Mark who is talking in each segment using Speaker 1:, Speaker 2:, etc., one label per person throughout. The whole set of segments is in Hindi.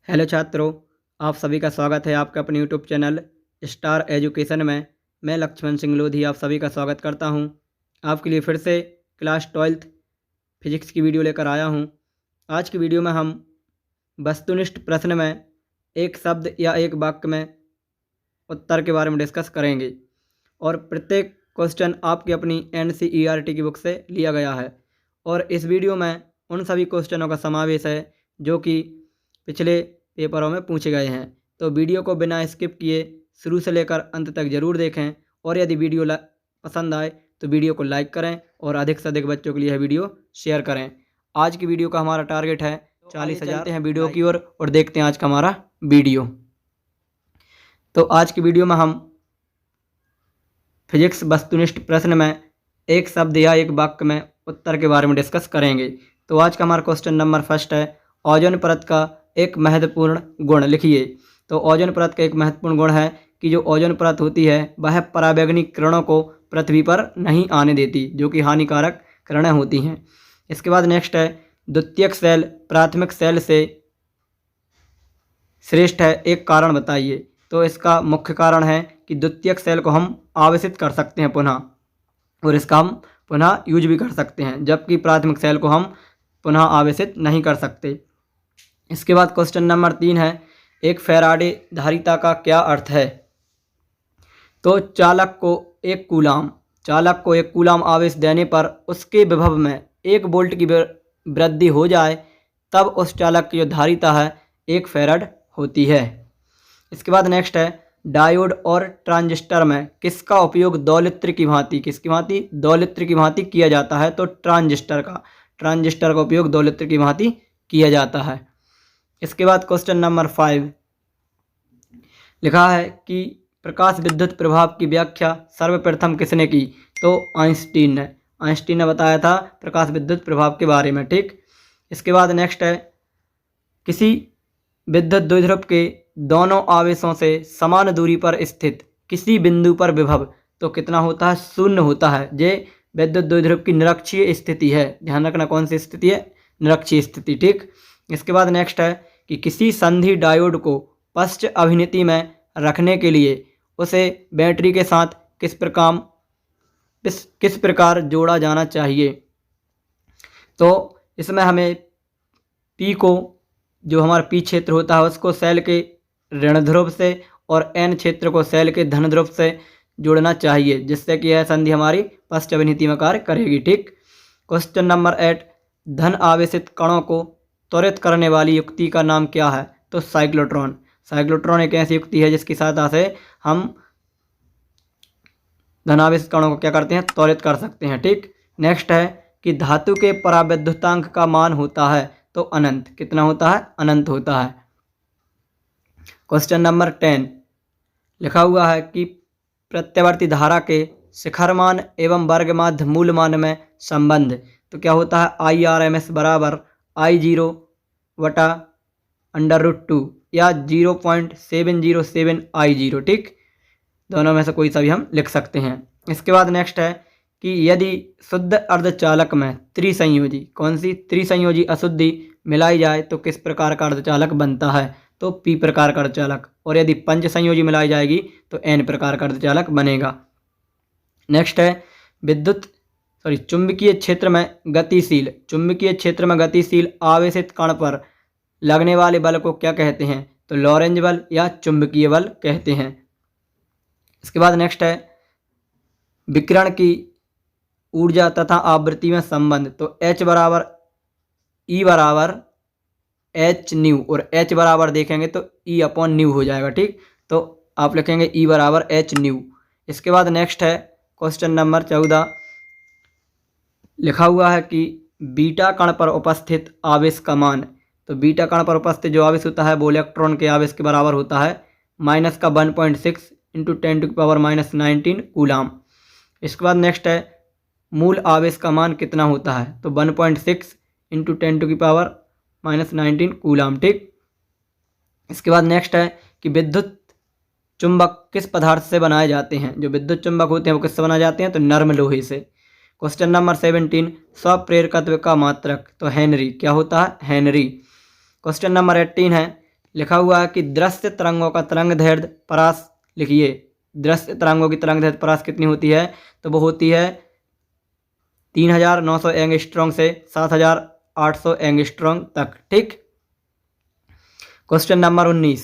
Speaker 1: हेलो छात्रों, आप सभी का स्वागत है आपके अपने यूट्यूब चैनल स्टार एजुकेशन में। मैं लक्ष्मण सिंह लोधी आप सभी का स्वागत करता हूं। आपके लिए फिर से क्लास 12th फिजिक्स की वीडियो लेकर आया हूं। आज की वीडियो में हम वस्तुनिष्ठ प्रश्न में एक शब्द या एक वाक्य में उत्तर के बारे में डिस्कस करेंगे और प्रत्येक क्वेश्चन आपकी अपनी NCERT की बुक से लिया गया है और इस वीडियो में उन सभी क्वेश्चनों का समावेश है जो कि पिछले पेपरों में पूछे गए हैं। तो वीडियो को बिना स्किप किए शुरू से लेकर अंत तक ज़रूर देखें और यदि वीडियो पसंद आए तो वीडियो को लाइक करें और अधिक से अधिक बच्चों के लिए यह वीडियो शेयर करें। आज की वीडियो का हमारा टारगेट है 40,000 हैं वीडियो की ओर और देखते हैं आज का हमारा वीडियो। तो आज की वीडियो में हम फिजिक्स वस्तुनिष्ठ प्रश्न में एक शब्द या एक वाक्य में उत्तर के बारे में डिस्कस करेंगे। तो आज का हमारा क्वेश्चन नंबर फर्स्ट है, ओजोन परत का एक महत्वपूर्ण गुण लिखिए। तो ओजोन परत का एक महत्वपूर्ण गुण है कि जो ओजोन परत होती है वह पराबैंगनी किरणों को पृथ्वी पर नहीं आने देती, जो कि हानिकारक किरणें होती हैं। इसके बाद नेक्स्ट है, द्वितीयक सेल प्राथमिक सेल से श्रेष्ठ है, एक कारण बताइए। तो इसका मुख्य कारण है कि द्वितीयक सेल को हम आवेशित कर सकते हैं पुनः, और इसका हम पुनः यूज भी कर सकते हैं, जबकि प्राथमिक सेल को हम पुनः आवेशित नहीं कर सकते। इसके बाद क्वेश्चन नंबर 3 है, एक फैराडे धारिता का क्या अर्थ है। तो चालक को एक कूलाम आवेश देने पर उसके विभव में 1 वोल्ट की वृद्धि हो जाए तब उस चालक की जो धारिता है 1 फैराड होती है। इसके बाद नेक्स्ट है, डायोड और ट्रांजिस्टर में किसका उपयोग दौलित्र की भांति किया जाता है। तो ट्रांजिस्टर का उपयोग दौलित्र की भांति किया जाता है। इसके बाद क्वेश्चन नंबर 5 लिखा है कि प्रकाश विद्युत प्रभाव की व्याख्या सर्वप्रथम किसने की। तो आइंस्टीन ने बताया था प्रकाश विद्युत प्रभाव के बारे में, ठीक। इसके बाद नेक्स्ट है, किसी विद्युत द्विध्रुव के दोनों आवेशों से समान दूरी पर स्थित किसी बिंदु पर विभव तो कितना होता है, 0 होता है। ये विद्युत द्विध्रुव की निरक्षीय स्थिति है, ध्यान रखना कौन सी स्थिति है, निरक्षीय स्थिति, ठीक। इसके बाद नेक्स्ट है कि किसी संधि डायोड को पश्च अभिनिति में रखने के लिए उसे बैटरी के साथ किस प्रकार जोड़ा जाना चाहिए। तो इसमें हमें P को, जो हमारा P क्षेत्र होता है, उसको सेल के ऋण ध्रुव से और N क्षेत्र को सेल के धन ध्रुव से जोड़ना चाहिए, जिससे कि यह संधि हमारी पश्च अभिनिति में कार्य करेगी, ठीक। क्वेश्चन नंबर 8, धन आवेशित कणों को त्वरित करने वाली युक्ति का नाम क्या है। तो साइक्लोट्रॉन एक ऐसी युक्ति है जिसकी सहायता से हम धनावेशित कणों को क्या करते हैं, त्वरित कर सकते हैं, ठीक। नेक्स्ट है कि धातु के परावैद्युतांक का मान होता है। तो अनंत, कितना होता है, अनंत होता है। क्वेश्चन नंबर 10 लिखा हुआ है कि प्रत्यावर्ती धारा के शिखरमान एवं वर्गमाध्य मूलमान में संबंध तो क्या होता है, IRMS बराबर I0 बटा √2 या 0.707 I0, ठीक। दोनों में से कोई सा भी हम लिख सकते हैं। इसके बाद नेक्स्ट है कि यदि शुद्ध अर्धचालक में त्रिसंयोजी अशुद्धि मिलाई जाए तो किस प्रकार का अर्धचालक बनता है। तो P प्रकार का अर्धचालक, और यदि पंच संयोजी मिलाई जाएगी तो N प्रकार का अर्धचालक बनेगा। नेक्स्ट है, चुंबकीय क्षेत्र में गतिशील आवेशित कण पर लगने वाले बल को क्या कहते हैं। तो लॉरेंज बल या चुंबकीय बल कहते हैं। इसके बाद नेक्स्ट है, विकिरण की ऊर्जा तथा आवृत्ति में संबंध। तो H बराबर E बराबर H न्यू, और H बराबर देखेंगे तो E अपॉन न्यू हो जाएगा, ठीक। तो आप लिखेंगे E बराबर H न्यू। इसके बाद नेक्स्ट है क्वेश्चन नंबर 14 लिखा हुआ है कि बीटा कण पर उपस्थित आवेश का मान। तो बीटा कण पर उपस्थित जो आवेश होता है वो इलेक्ट्रॉन के आवेश के बराबर होता है -1.6 × 10⁻⁻19 कूलाम। इसके बाद नेक्स्ट है, मूल आवेश का मान कितना होता है। तो 1.6 × 10⁻⁻19 कूलाम, ठीक। इसके बाद नेक्स्ट है कि विद्युत चुंबक किस पदार्थ से बनाए जाते हैं। जो विद्युत चुंबक होते हैं वो किससे बनाए जाते हैं, तो नर्म लोहे से। क्वेश्चन नंबर 17, स्वप्रेरकत्व का मात्रक। तो हेनरी, क्या होता है, हेनरी। क्वेश्चन नंबर 18 है, लिखा हुआ है कि दृश्य तरंगों का तरंग दैर्ध्य परास लिखिए। दृश्य तरंगों की तरंग दैर्ध्य परास कितनी होती है? तो वो होती है 3900 एंगस्ट्रॉम से 7800 एंगस्ट्रॉम तक। ठीक। Question number 19।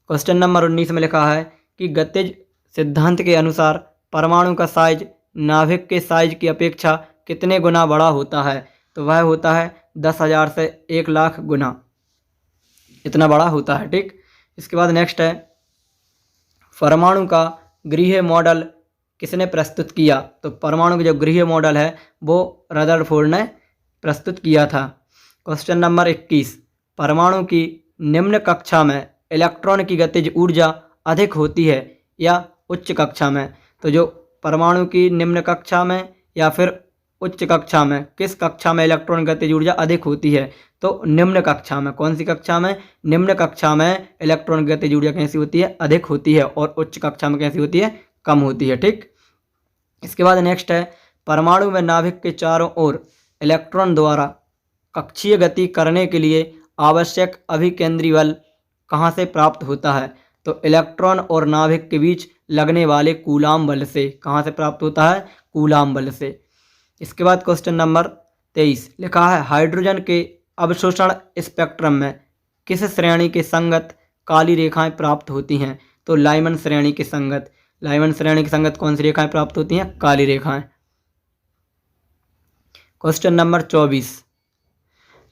Speaker 1: क्वेश्चन नंबर 19 में लिखा है कि गतिज सिद्धांत के अनुसार परमाणु का साइज नाभिक के साइज की अपेक्षा कितने गुना बड़ा होता है? तो वह होता है 10,000 से 1,00,000 गुना, इतना बड़ा होता है। ठीक। इसके बाद नेक्स्ट है, परमाणु का गृह मॉडल किसने प्रस्तुत किया? तो परमाणु का जो गृह मॉडल है वो रदरफोर्ड ने प्रस्तुत किया था। Question number 21। परमाणु की निम्न कक्षा में इलेक्ट्रॉन की गतिज ऊर्जा अधिक होती है या उच्च कक्षा में? तो जो परमाणु की निम्न कक्षा में या फिर उच्च कक्षा में, किस कक्षा में इलेक्ट्रॉन गतिज ऊर्जा अधिक होती है? तो निम्न कक्षा में। कौन सी कक्षा में? निम्न कक्षा में इलेक्ट्रॉन गतिज ऊर्जा कैसी होती है? अधिक होती है। और उच्च कक्षा में कैसी होती है? कम होती है। ठीक। इसके बाद नेक्स्ट है, परमाणु में नाभिक के चारों ओर इलेक्ट्रॉन द्वारा कक्षीय गति करने के लिए आवश्यक अभिकेंद्री बल कहाँ से प्राप्त होता है? तो इलेक्ट्रॉन और नाभिक के बीच लगने वाले कूलाम बल से। कहाँ से प्राप्त होता है? कूलाम बल से। इसके बाद क्वेश्चन नंबर 23 लिखा है, हाइड्रोजन के अवशोषण स्पेक्ट्रम में किस श्रेणी के संगत काली रेखाएं प्राप्त होती हैं? तो लाइमन श्रेणी के संगत। लाइमन श्रेणी के संगत कौन सी रेखाएं प्राप्त होती हैं? काली रेखाएं। क्वेश्चन नंबर 24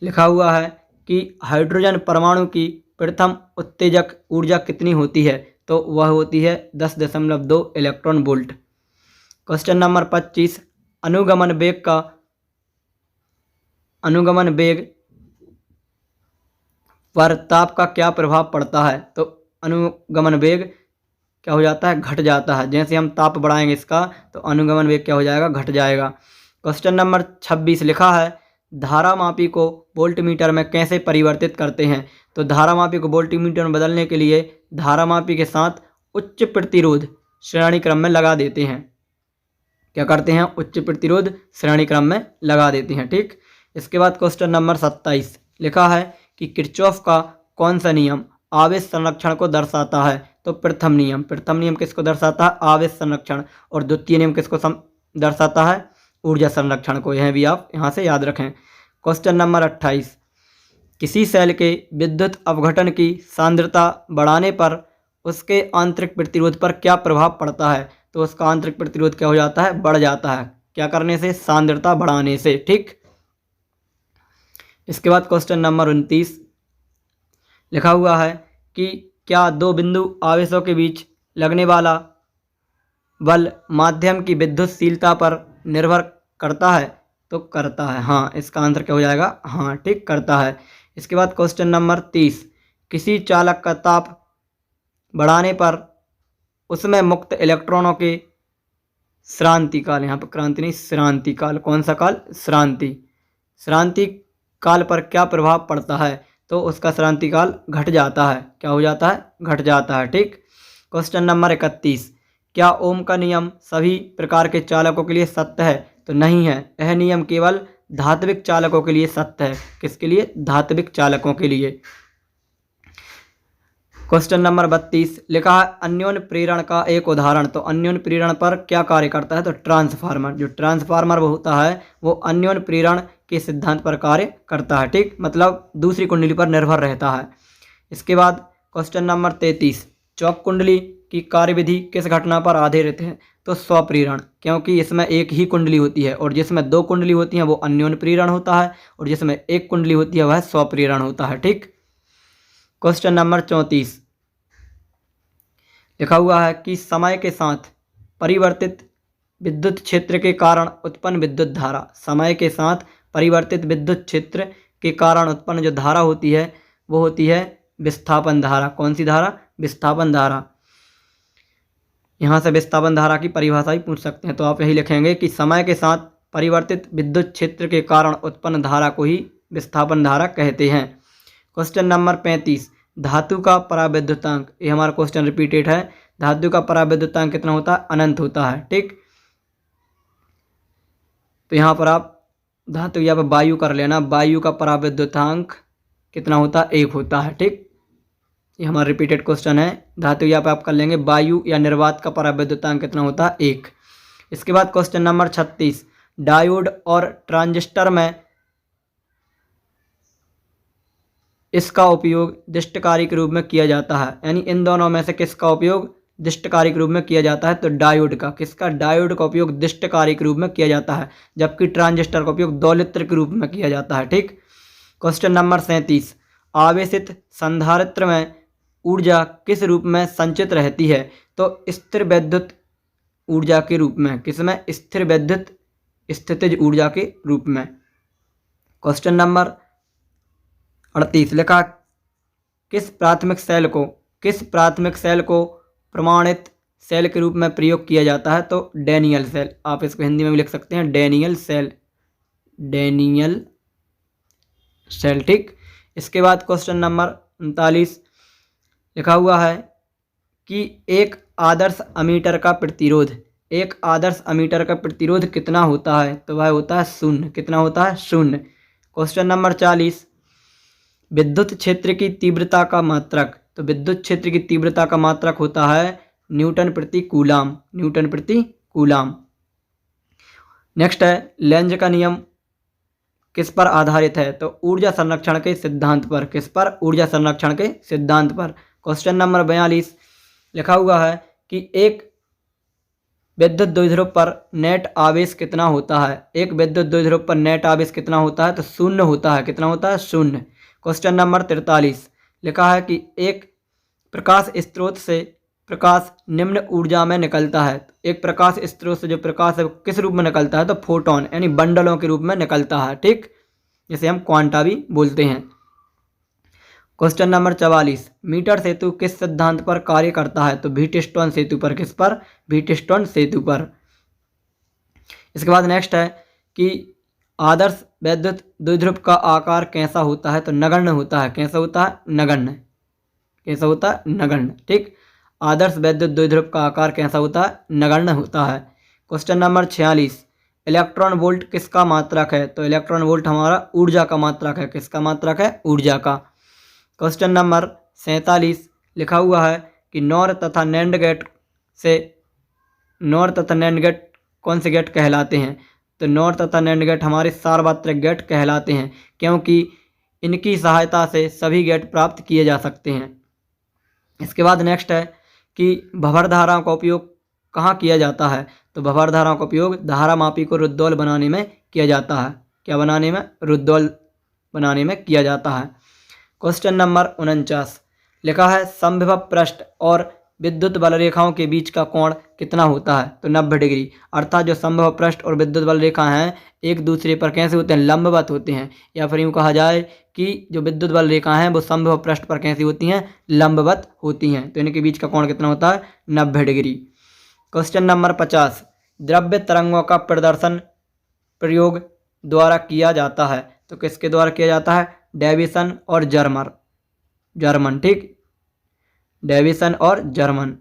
Speaker 1: लिखा हुआ है कि हाइड्रोजन परमाणु की प्रथम उत्तेजक ऊर्जा कितनी होती है? तो वह होती है 10.2 इलेक्ट्रॉन वोल्ट। क्वेश्चन नंबर 25, अनुगमन वेग पर ताप का क्या प्रभाव पड़ता है? तो अनुगमन वेग क्या हो जाता है? घट जाता है। जैसे हम ताप बढ़ाएंगे इसका तो अनुगमन वेग क्या हो जाएगा? घट जाएगा। क्वेश्चन नंबर 26 लिखा है, धारामापी को वोल्टमीटर में कैसे परिवर्तित करते हैं? तो धारामापी को वोल्टमीटर में बदलने के लिए धारामापी के साथ उच्च प्रतिरोध श्रेणी क्रम में लगा देते हैं। क्या करते हैं? उच्च प्रतिरोध श्रेणी क्रम में लगा देते हैं। ठीक। इसके बाद क्वेश्चन नंबर 27 लिखा है कि किरचॉफ का कौन सा नियम आवेश संरक्षण को दर्शाता है? तो प्रथम नियम। प्रथम नियम किसको दर्शाता है? आवेश संरक्षण। और द्वितीय नियम किसको दर्शाता है? ऊर्जा संरक्षण को। यह भी आप यहाँ से याद रखें। क्वेश्चन नंबर 28, किसी सेल के विद्युत अपघटन की सांद्रता बढ़ाने पर उसके आंतरिक प्रतिरोध पर क्या प्रभाव पड़ता है? तो उसका आंतरिक प्रतिरोध क्या हो जाता है? बढ़ जाता है। क्या करने से? सांद्रता बढ़ाने से। ठीक। इसके बाद क्वेश्चन नंबर 29 लिखा हुआ है कि क्या दो बिंदु आवेशों के बीच लगने वाला बल माध्यम की विद्युतशीलता पर निर्भर करता है? तो करता है। हाँ, इसका आंसर क्या हो जाएगा? हाँ, ठीक, करता है। इसके बाद क्वेश्चन नंबर 30, किसी चालक का ताप बढ़ाने पर उसमें मुक्त इलेक्ट्रॉनों के श्रांति काल, यहाँ पर क्रांति नहीं, श्रांति काल। कौन सा काल? श्रांति काल पर क्या प्रभाव पड़ता है? तो उसका श्रांति काल घट जाता है। क्या हो जाता है? घट जाता है। ठीक। क्वेश्चन नंबर 31, क्या ओम का नियम सभी प्रकार के चालकों के लिए सत्य है? तो नहीं है। यह नियम केवल धात्विक चालकों के लिए सत्य है। किसके लिए? धात्विक चालकों के लिए। क्वेश्चन नंबर 32 लिखा है, अन्योन्य प्रेरण का एक उदाहरण। तो अन्योन्य प्रेरण पर क्या कार्य करता है? तो ट्रांसफार्मर। जो ट्रांसफार्मर वो होता है वो अन्योन्य प्रेरण के सिद्धांत पर कार्य करता है। ठीक। मतलब दूसरी कुंडली पर निर्भर रहता है। इसके बाद क्वेश्चन नंबर 33, चौक कुंडली की कार्यविधि किस घटना पर आधारित है? तो स्वप्रेरण। क्योंकि इसमें एक ही कुंडली होती है और जिसमें दो कुंडली होती हैं वो अन्योन्य प्रेरण होता है और जिसमें एक कुंडली होती है वह स्वप्रेरण होता है। ठीक। क्वेश्चन नंबर 34 लिखा हुआ है कि समय के साथ परिवर्तित विद्युत क्षेत्र के कारण उत्पन्न विद्युत धारा। समय के साथ परिवर्तित विद्युत क्षेत्र के कारण उत्पन्न जो धारा होती है वो होती है विस्थापन धारा। कौन सी धारा? विस्थापन धारा। यहाँ से विस्थापन धारा की परिभाषा भी पूछ सकते हैं। तो आप यही लिखेंगे कि समय के साथ परिवर्तित विद्युत क्षेत्र के कारण उत्पन्न धारा को ही विस्थापन धारा कहते हैं। क्वेश्चन नंबर 35, धातु का पराविद्युतांक। ये हमारा क्वेश्चन रिपीटेड है। धातु का पराविद्युतांक कितना होता है? अनंत होता है। ठीक। तो यहाँ पर आप धातु या वायु कर लेना। वायु का पराविद्युतांक कितना होता है? 1 होता है। ठीक। ये हमारा रिपीटेड क्वेश्चन है। धातु यहाँ पे आप कर लेंगे। वायु या निर्वात का परावैद्युतांक कितना होता है? 1। इसके बाद क्वेश्चन नंबर 36, डायोड और ट्रांजिस्टर में इसका उपयोग दृष्टकारी के रूप में किया जाता है, यानी इन दोनों में से किसका उपयोग दृष्टकारी के रूप में किया जाता है? तो डायोड का। किसका? डायोड का उपयोग दृष्टकारी के रूप में किया जाता है, जबकि ट्रांजिस्टर का उपयोग दोलित्र के रूप में किया जाता है। ठीक। क्वेश्चन नंबर 37, आवेशित संधारित्र में ऊर्जा किस रूप में संचित रहती है? तो स्थिर विद्युत ऊर्जा के रूप में। किसमें? स्थिर विद्युत स्थितिज ऊर्जा के रूप में। क्वेश्चन नंबर 38 लिखा, किस प्राथमिक सेल को प्रमाणित सेल के रूप में प्रयोग किया जाता है? तो डैनियल सेल। आप इसको हिंदी में भी लिख सकते हैं, डैनियल सेल। ठीक। इसके बाद क्वेश्चन नंबर 39 लिखा हुआ है कि एक आदर्श अमीटर का प्रतिरोध कितना होता है? तो वह होता है 0। कितना होता है? 0। क्वेश्चन नंबर 40, विद्युत क्षेत्र की तीव्रता का मात्रक। तो विद्युत क्षेत्र की तीव्रता का मात्रक होता है न्यूटन प्रति कूलाम। नेक्स्ट है, लेंज का नियम किस पर आधारित है? तो ऊर्जा संरक्षण के सिद्धांत पर। किस पर? ऊर्जा संरक्षण के सिद्धांत पर। क्वेश्चन नंबर 42 लिखा हुआ है कि एक विद्युत द्विध्रुव पर नेट आवेश कितना होता है? एक विद्युत द्विध्रुव पर नेट आवेश कितना होता है? तो 0 होता है। कितना होता है? 0। क्वेश्चन नंबर 43 लिखा है कि एक प्रकाश स्रोत से प्रकाश निम्न ऊर्जा में निकलता है। एक प्रकाश स्रोत से जो प्रकाश है किस रूप में निकलता है? तो फोटोन, यानी बंडलों के रूप में निकलता है। ठीक। जिसे हम क्वांटा भी बोलते हैं। क्वेश्चन नंबर 44, मीटर सेतु किस सिद्धांत पर कार्य करता है? तो व्हीटस्टोन सेतु पर। किस पर? व्हीटस्टोन सेतु पर। इसके बाद नेक्स्ट है कि आदर्श विद्युत द्विध्रुव का आकार कैसा होता है? तो नगण्य होता है। कैसा होता है? नगण्य। कैसा होता है? नगण्य। ठीक। आदर्श विद्युत द्विध्रुव का आकार कैसा होता है? नगण्य होता है। क्वेश्चन नंबर 46, इलेक्ट्रॉन वोल्ट किसका मात्रक है? तो इलेक्ट्रॉन वोल्ट हमारा ऊर्जा का मात्रक है। किसका मात्रक है? ऊर्जा का। क्वेश्चन नंबर 47 लिखा हुआ है कि नॉर तथा नैंड गेट कौन से गेट कहलाते हैं? तो नॉर तथा नैंड गेट हमारे सार्वत्रिक गेट कहलाते हैं, क्योंकि इनकी सहायता से सभी गेट प्राप्त किए जा सकते हैं। इसके बाद नेक्स्ट है कि भंवर धाराओं का उपयोग कहाँ किया जाता है? तो भंवर धाराओं का उपयोग धारामापी को रुद्धौल बनाने में किया जाता है। क्या बनाने में? रुद्धौल बनाने में किया जाता है। क्वेश्चन नंबर 49 लिखा है, समविभव पृष्ठ और विद्युत बल रेखाओं के बीच का कोण कितना होता है? तो 90 डिग्री। अर्थात जो समविभव पृष्ठ और विद्युत बल रेखा हैं एक दूसरे पर कैसे होते हैं? लंबवत होते हैं। या फिर यूँ कहा जाए कि जो विद्युत बल रेखा हैं वो समविभव पृष्ठ पर कैसी होती हैं? लंबवत होती हैं। तो इनके बीच का कोण कितना होता है? 90 डिग्री। क्वेश्चन नंबर 50, द्रव्य तरंगों का प्रदर्शन प्रयोग द्वारा किया जाता है। तो किसके द्वारा किया जाता है? डेविसन और जर्मन। ठीक। डेविसन और जर्मन।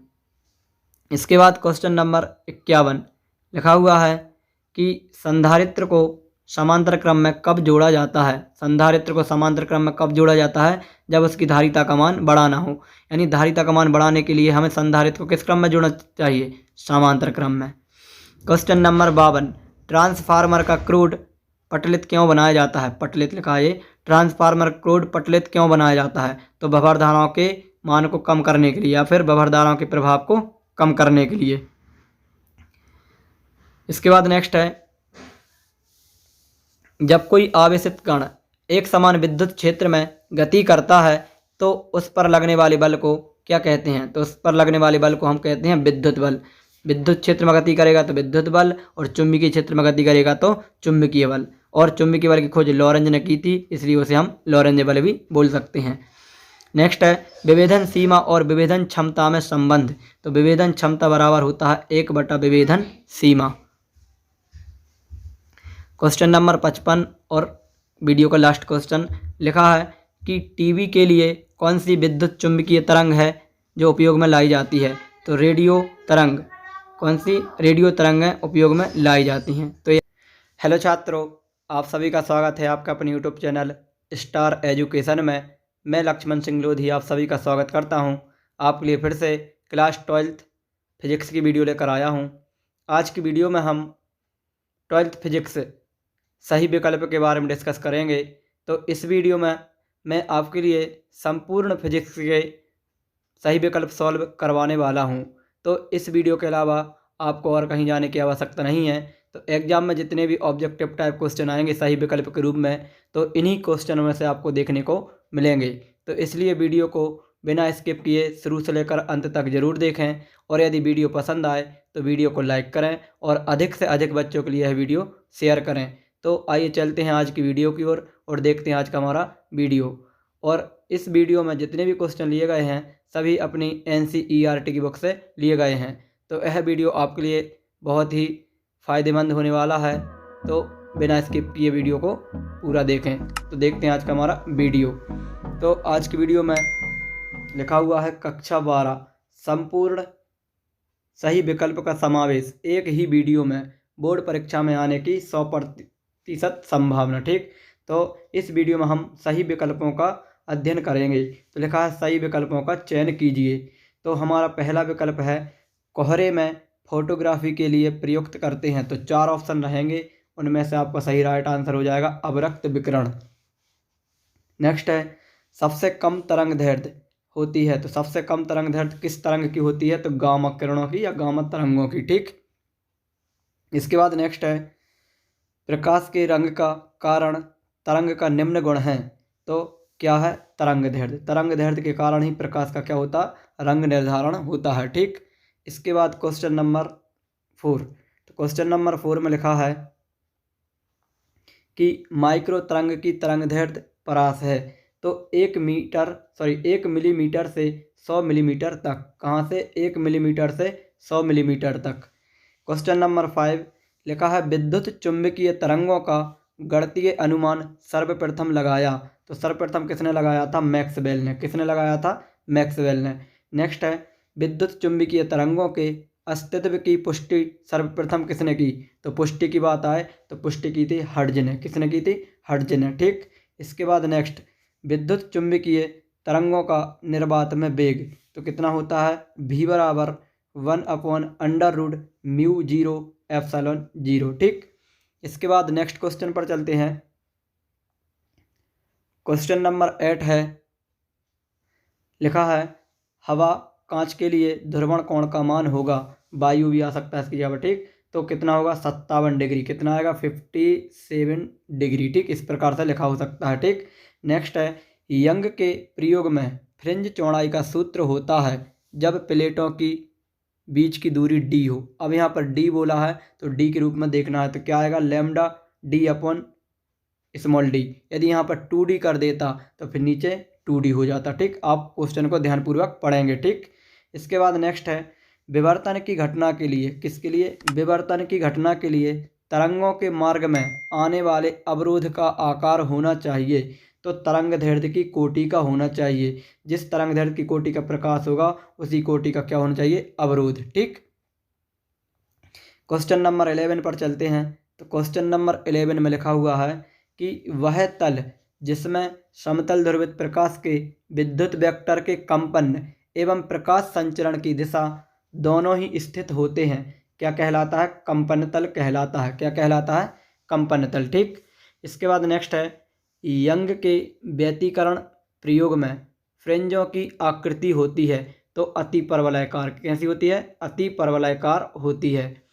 Speaker 1: इसके बाद क्वेश्चन नंबर 51 लिखा हुआ है कि संधारित्र को समांतर क्रम में कब जोड़ा जाता है? संधारित्र को समांतर क्रम में कब जोड़ा जाता है? जब उसकी धारिता का मान बड़ा ना हो। यानी धारिता का मान बढ़ाने के लिए हमें संधारित्र को किस क्रम में जोड़ना चाहिए? समांतर क्रम में। क्वेश्चन नंबर 52, ट्रांसफार्मर का क्रोड पटलित क्यों बनाया जाता है? पटलित लिखा है। ट्रांसफार्मर क्रोड पटलित क्यों बनाया जाता है? तो भंवर धाराओं के मान को कम करने के लिए या फिर भंवर धाराओं के प्रभाव को कम करने के लिए। इसके बाद नेक्स्ट है, जब कोई आवेशित कण एक समान विद्युत क्षेत्र में गति करता है तो उस पर लगने वाले बल को क्या कहते हैं? तो उस पर लगने वाले बल को हम कहते हैं विद्युत बल। विद्युत क्षेत्र में गति करेगा तो विद्युत बल, और चुंबकीय क्षेत्र में गति करेगा तो चुंबकीय बल। और चुंबकीय बल की खोज लॉरेंज ने की थी, इसलिए उसे हम लॉरेंज बल भी बोल सकते हैं। नेक्स्ट है, विभेदन सीमा और विभेदन क्षमता में संबंध। तो विभेदन क्षमता बराबर होता है 1 बटा विभेदन सीमा। क्वेश्चन नंबर 55 और वीडियो का लास्ट क्वेश्चन लिखा है कि टीवी के लिए कौन सी विद्युत चुंबकीय तरंग है जो उपयोग में लाई जाती है? तो रेडियो तरंग। कौन सी? रेडियो तरंगें उपयोग में लाई जाती हैं। तो हेलो छात्रों, आप सभी का स्वागत है आपका अपने यूट्यूब चैनल स्टार एजुकेशन में। मैं लक्ष्मण सिंह लोधी आप सभी का स्वागत करता हूं। आपके लिए फिर से क्लास 12th फिजिक्स की वीडियो लेकर आया हूं। आज की वीडियो में हम 12th फिजिक्स सही विकल्प के बारे में डिस्कस करेंगे। तो इस वीडियो में मैं आपके लिए संपूर्ण फिजिक्स के सही विकल्प सॉल्व करवाने वाला हूं। तो इस वीडियो के अलावा आपको और कहीं जाने की आवश्यकता नहीं है। तो एग्जाम में जितने भी ऑब्जेक्टिव टाइप क्वेश्चन आएंगे सही विकल्प के रूप में, तो इन्हीं क्वेश्चनों में से आपको देखने को मिलेंगे। तो इसलिए वीडियो को बिना स्किप किए शुरू से लेकर अंत तक ज़रूर देखें, और यदि वीडियो पसंद आए तो वीडियो को लाइक करें और अधिक से अधिक बच्चों के लिए यह वीडियो शेयर करें। तो आइए चलते हैं आज की वीडियो की ओर और देखते हैं आज का हमारा वीडियो। और इस वीडियो में जितने भी क्वेश्चन लिए गए हैं सभी अपनी NCERT की बुक से लिए गए हैं। तो यह वीडियो आपके लिए बहुत ही फ़ायदेमंद होने वाला है। तो बिना स्किप किए वीडियो को पूरा देखें। तो देखते हैं आज का हमारा वीडियो। तो आज की वीडियो में लिखा हुआ है कक्षा 12 संपूर्ण सही विकल्प का समावेश एक ही वीडियो में बोर्ड परीक्षा में आने की 100% संभावना। ठीक, तो इस वीडियो में हम सही विकल्पों का अध्ययन करेंगे। तो लिखा है सही विकल्पों का चयन कीजिए। तो हमारा पहला विकल्प है कोहरे में फोटोग्राफी के लिए प्रयुक्त करते हैं। तो 4 ऑप्शन रहेंगे, उनमें से आपका सही राइट आंसर हो जाएगा अवरक्त विकिरण। नेक्स्ट है सबसे कम तरंग दैर्ध्य होती है। तो सबसे कम तरंग दैर्ध्य किस तरंग की होती है? तो गामा किरणों की या गामा तरंगों की। ठीक, इसके बाद नेक्स्ट है प्रकाश के रंग का कारण तरंग का निम्न गुण है। तो क्या है? तरंग दैर्ध्य। तरंग दैर्ध्य के कारण ही प्रकाश का क्या होता? रंग निर्धारण होता है। ठीक, इसके बाद क्वेश्चन नंबर 4। तो क्वेश्चन नंबर 4 में लिखा है कि माइक्रो तरंग की तरंग दैर्ध्य परास है। तो 1 मिलीमीटर से 100 मिलीमीटर तक। कहाँ से? 1 मिलीमीटर से 100 मिलीमीटर तक। क्वेश्चन नंबर 5 लिखा है विद्युत चुंबकीय तरंगों का गणितीय अनुमान सर्वप्रथम लगाया। तो सर्वप्रथम किसने लगाया था? मैक्सवेल ने। किसने लगाया था? मैक्सवेल ने। नेक्स्ट है विद्युत चुंबकीय तरंगों के अस्तित्व की पुष्टि सर्वप्रथम किसने की? तो पुष्टि की बात आए तो पुष्टि की थी हर्ट्ज ने। किसने की थी? हर्ट्ज ने। ठीक, इसके बाद नेक्स्ट विद्युत चुंबकीय तरंगों का निर्वात में वेग तो कितना होता है? v बराबर 1/√μ0ε0। ठीक, इसके बाद नेक्स्ट क्वेश्चन पर चलते हैं। क्वेश्चन नंबर 8 है, लिखा है हवा कांच के लिए ध्रुवण कोण का मान होगा। वायु भी आ सकता है इसकी जगह। ठीक, तो कितना होगा? 57 डिग्री। कितना आएगा? 57 डिग्री। ठीक, इस प्रकार से लिखा हो सकता है। ठीक, नेक्स्ट है यंग के प्रयोग में फ्रिंज चौड़ाई का सूत्र होता है जब प्लेटों की बीच की दूरी d हो। अब यहाँ पर d बोला है तो d के रूप में देखना है। तो क्या आएगा? Lambda d upon small d। यदि यहाँ पर 2d कर देता तो फिर नीचे 2d हो जाता। ठीक, आप क्वेश्चन को ध्यानपूर्वक पढ़ेंगे। ठीक, इसके बाद नेक्स्ट है विवर्तन की घटना के लिए। किसके लिए? विवर्तन की घटना के लिए तरंगों के मार्ग में आने वाले अवरोध का आकार होना चाहिए। तो तरंग दैर्ध्य की कोटि का होना चाहिए। जिस तरंग दैर्ध्य की कोटि का प्रकाश होगा उसी कोटि का क्या होना चाहिए? अवरोध। ठीक, क्वेश्चन नंबर 11 पर चलते हैं। तो क्वेश्चन नंबर 11 में लिखा हुआ है कि वह तल जिसमें समतल ध्रुवित प्रकाश के विद्युत वेक्टर के कंपन एवं प्रकाश संचरण की दिशा दोनों ही स्थित होते हैं क्या कहलाता है? कंपन तल कहलाता है। क्या कहलाता है? कंपन तल। ठीक, इसके बाद नेक्स्ट है यंग के व्यतिकरण प्रयोग में फ्रिंजों की आकृति होती है तो अति परवलयाकार। कैसी होती है? अति परवलयाकार होती है।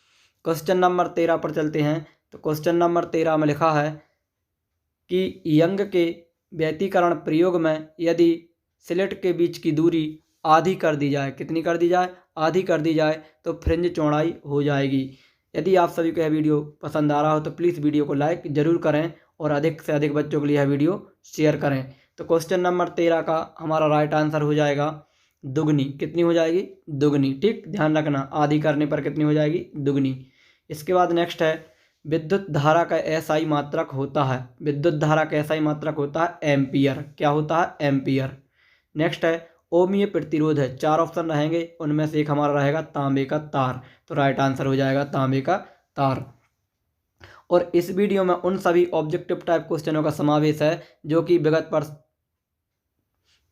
Speaker 1: क्वेश्चन नंबर 13 पर चलते हैं। तो क्वेश्चन नंबर 13 में लिखा है कि यंग के व्यतिकरण प्रयोग में यदि स्लिट के बीच की दूरी आधी कर दी जाए। कितनी कर दी जाए? आधी कर दी जाए तो फ्रिंज चौड़ाई हो जाएगी। यदि आप सभी को यह वीडियो पसंद आ रहा हो तो प्लीज़ वीडियो को लाइक ज़रूर करें और अधिक से अधिक बच्चों के लिए यह वीडियो शेयर करें। तो क्वेश्चन नंबर 13 का हमारा राइट आंसर हो जाएगा दुगनी। कितनी हो जाएगी? दुगनी। ठीक, ध्यान रखना आधी करने पर कितनी हो जाएगी? दुगनी। इसके बाद नेक्स्ट है विद्युत धारा का एसआई मात्रक होता है। विद्युत धारा का एसआई मात्रक होता है एम्पियर। क्या होता है? एम्पियर। नेक्स्ट है ओमीय प्रतिरोध है। 4 ऑप्शन रहेंगे, उनमें से एक हमारा रहेगा तांबे का तार। तो राइट आंसर हो जाएगा तांबे का तार। और इस वीडियो में उन सभी ऑब्जेक्टिव टाइप क्वेश्चनों का समावेश है जो कि विगत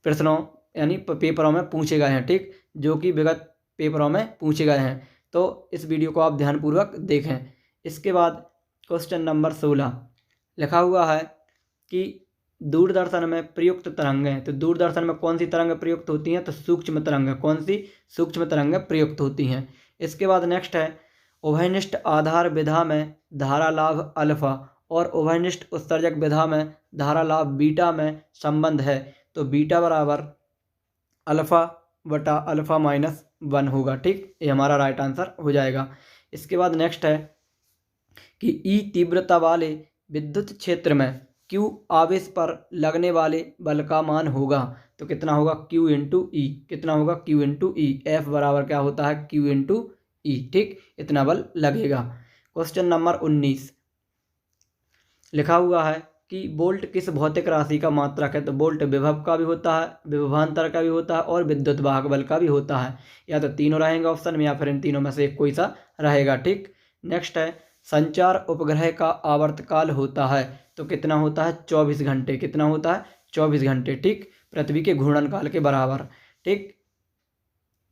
Speaker 1: प्रश्नों यानी पेपरों में पूछे गए हैं, ठीक, जो कि विगत पेपरों में पूछे गए हैं। तो इस वीडियो को आप ध्यानपूर्वक देखें। इसके बाद क्वेश्चन नंबर 16 लिखा हुआ है कि दूरदर्शन में प्रयुक्त तरंगें, तो दूरदर्शन में कौन सी तरंगें प्रयुक्त होती हैं, तो सूक्ष्म तरंगें, कौन सी, सूक्ष्म तरंगें प्रयुक्त होती हैं। इसके बाद नेक्स्ट है उभयनिष्ठ आधार विधा में धारा लाभ अल्फा और उभयनिष्ठ उत्सर्जक विधा में धारा लाभ बीटा में संबंध है, तो बीटा बराबर अल्फा बटा अल्फा माइनस 1 होगा, ठीक, ये हमारा राइट आंसर हो जाएगा। इसके बाद नेक्स्ट है कि ई तीव्रता वाले विद्युत क्षेत्र में Q आवेश पर लगने वाले बल का मान होगा, तो कितना होगा Q इंटू ई, कितना होगा Q इंटू ई, F बराबर क्या होता है Q इंटू ई, ठीक, इतना बल लगेगा। क्वेश्चन नंबर 19 लिखा हुआ है कि वोल्ट किस भौतिक राशि का मात्रक है, तो वोल्ट विभव का भी होता है, विभवांतर का भी होता है और विद्युत वाहक बल का भी होता है। या तो तीनों रहेंगे ऑप्शन में या फिर इन तीनों में से एक कोई सा रहेगा, ठीक। नेक्स्ट है संचार उपग्रह का आवर्तकाल होता है, तो कितना होता है 24 घंटे, कितना होता है 24 घंटे, ठीक, पृथ्वी के घूर्णन काल के बराबर, ठीक।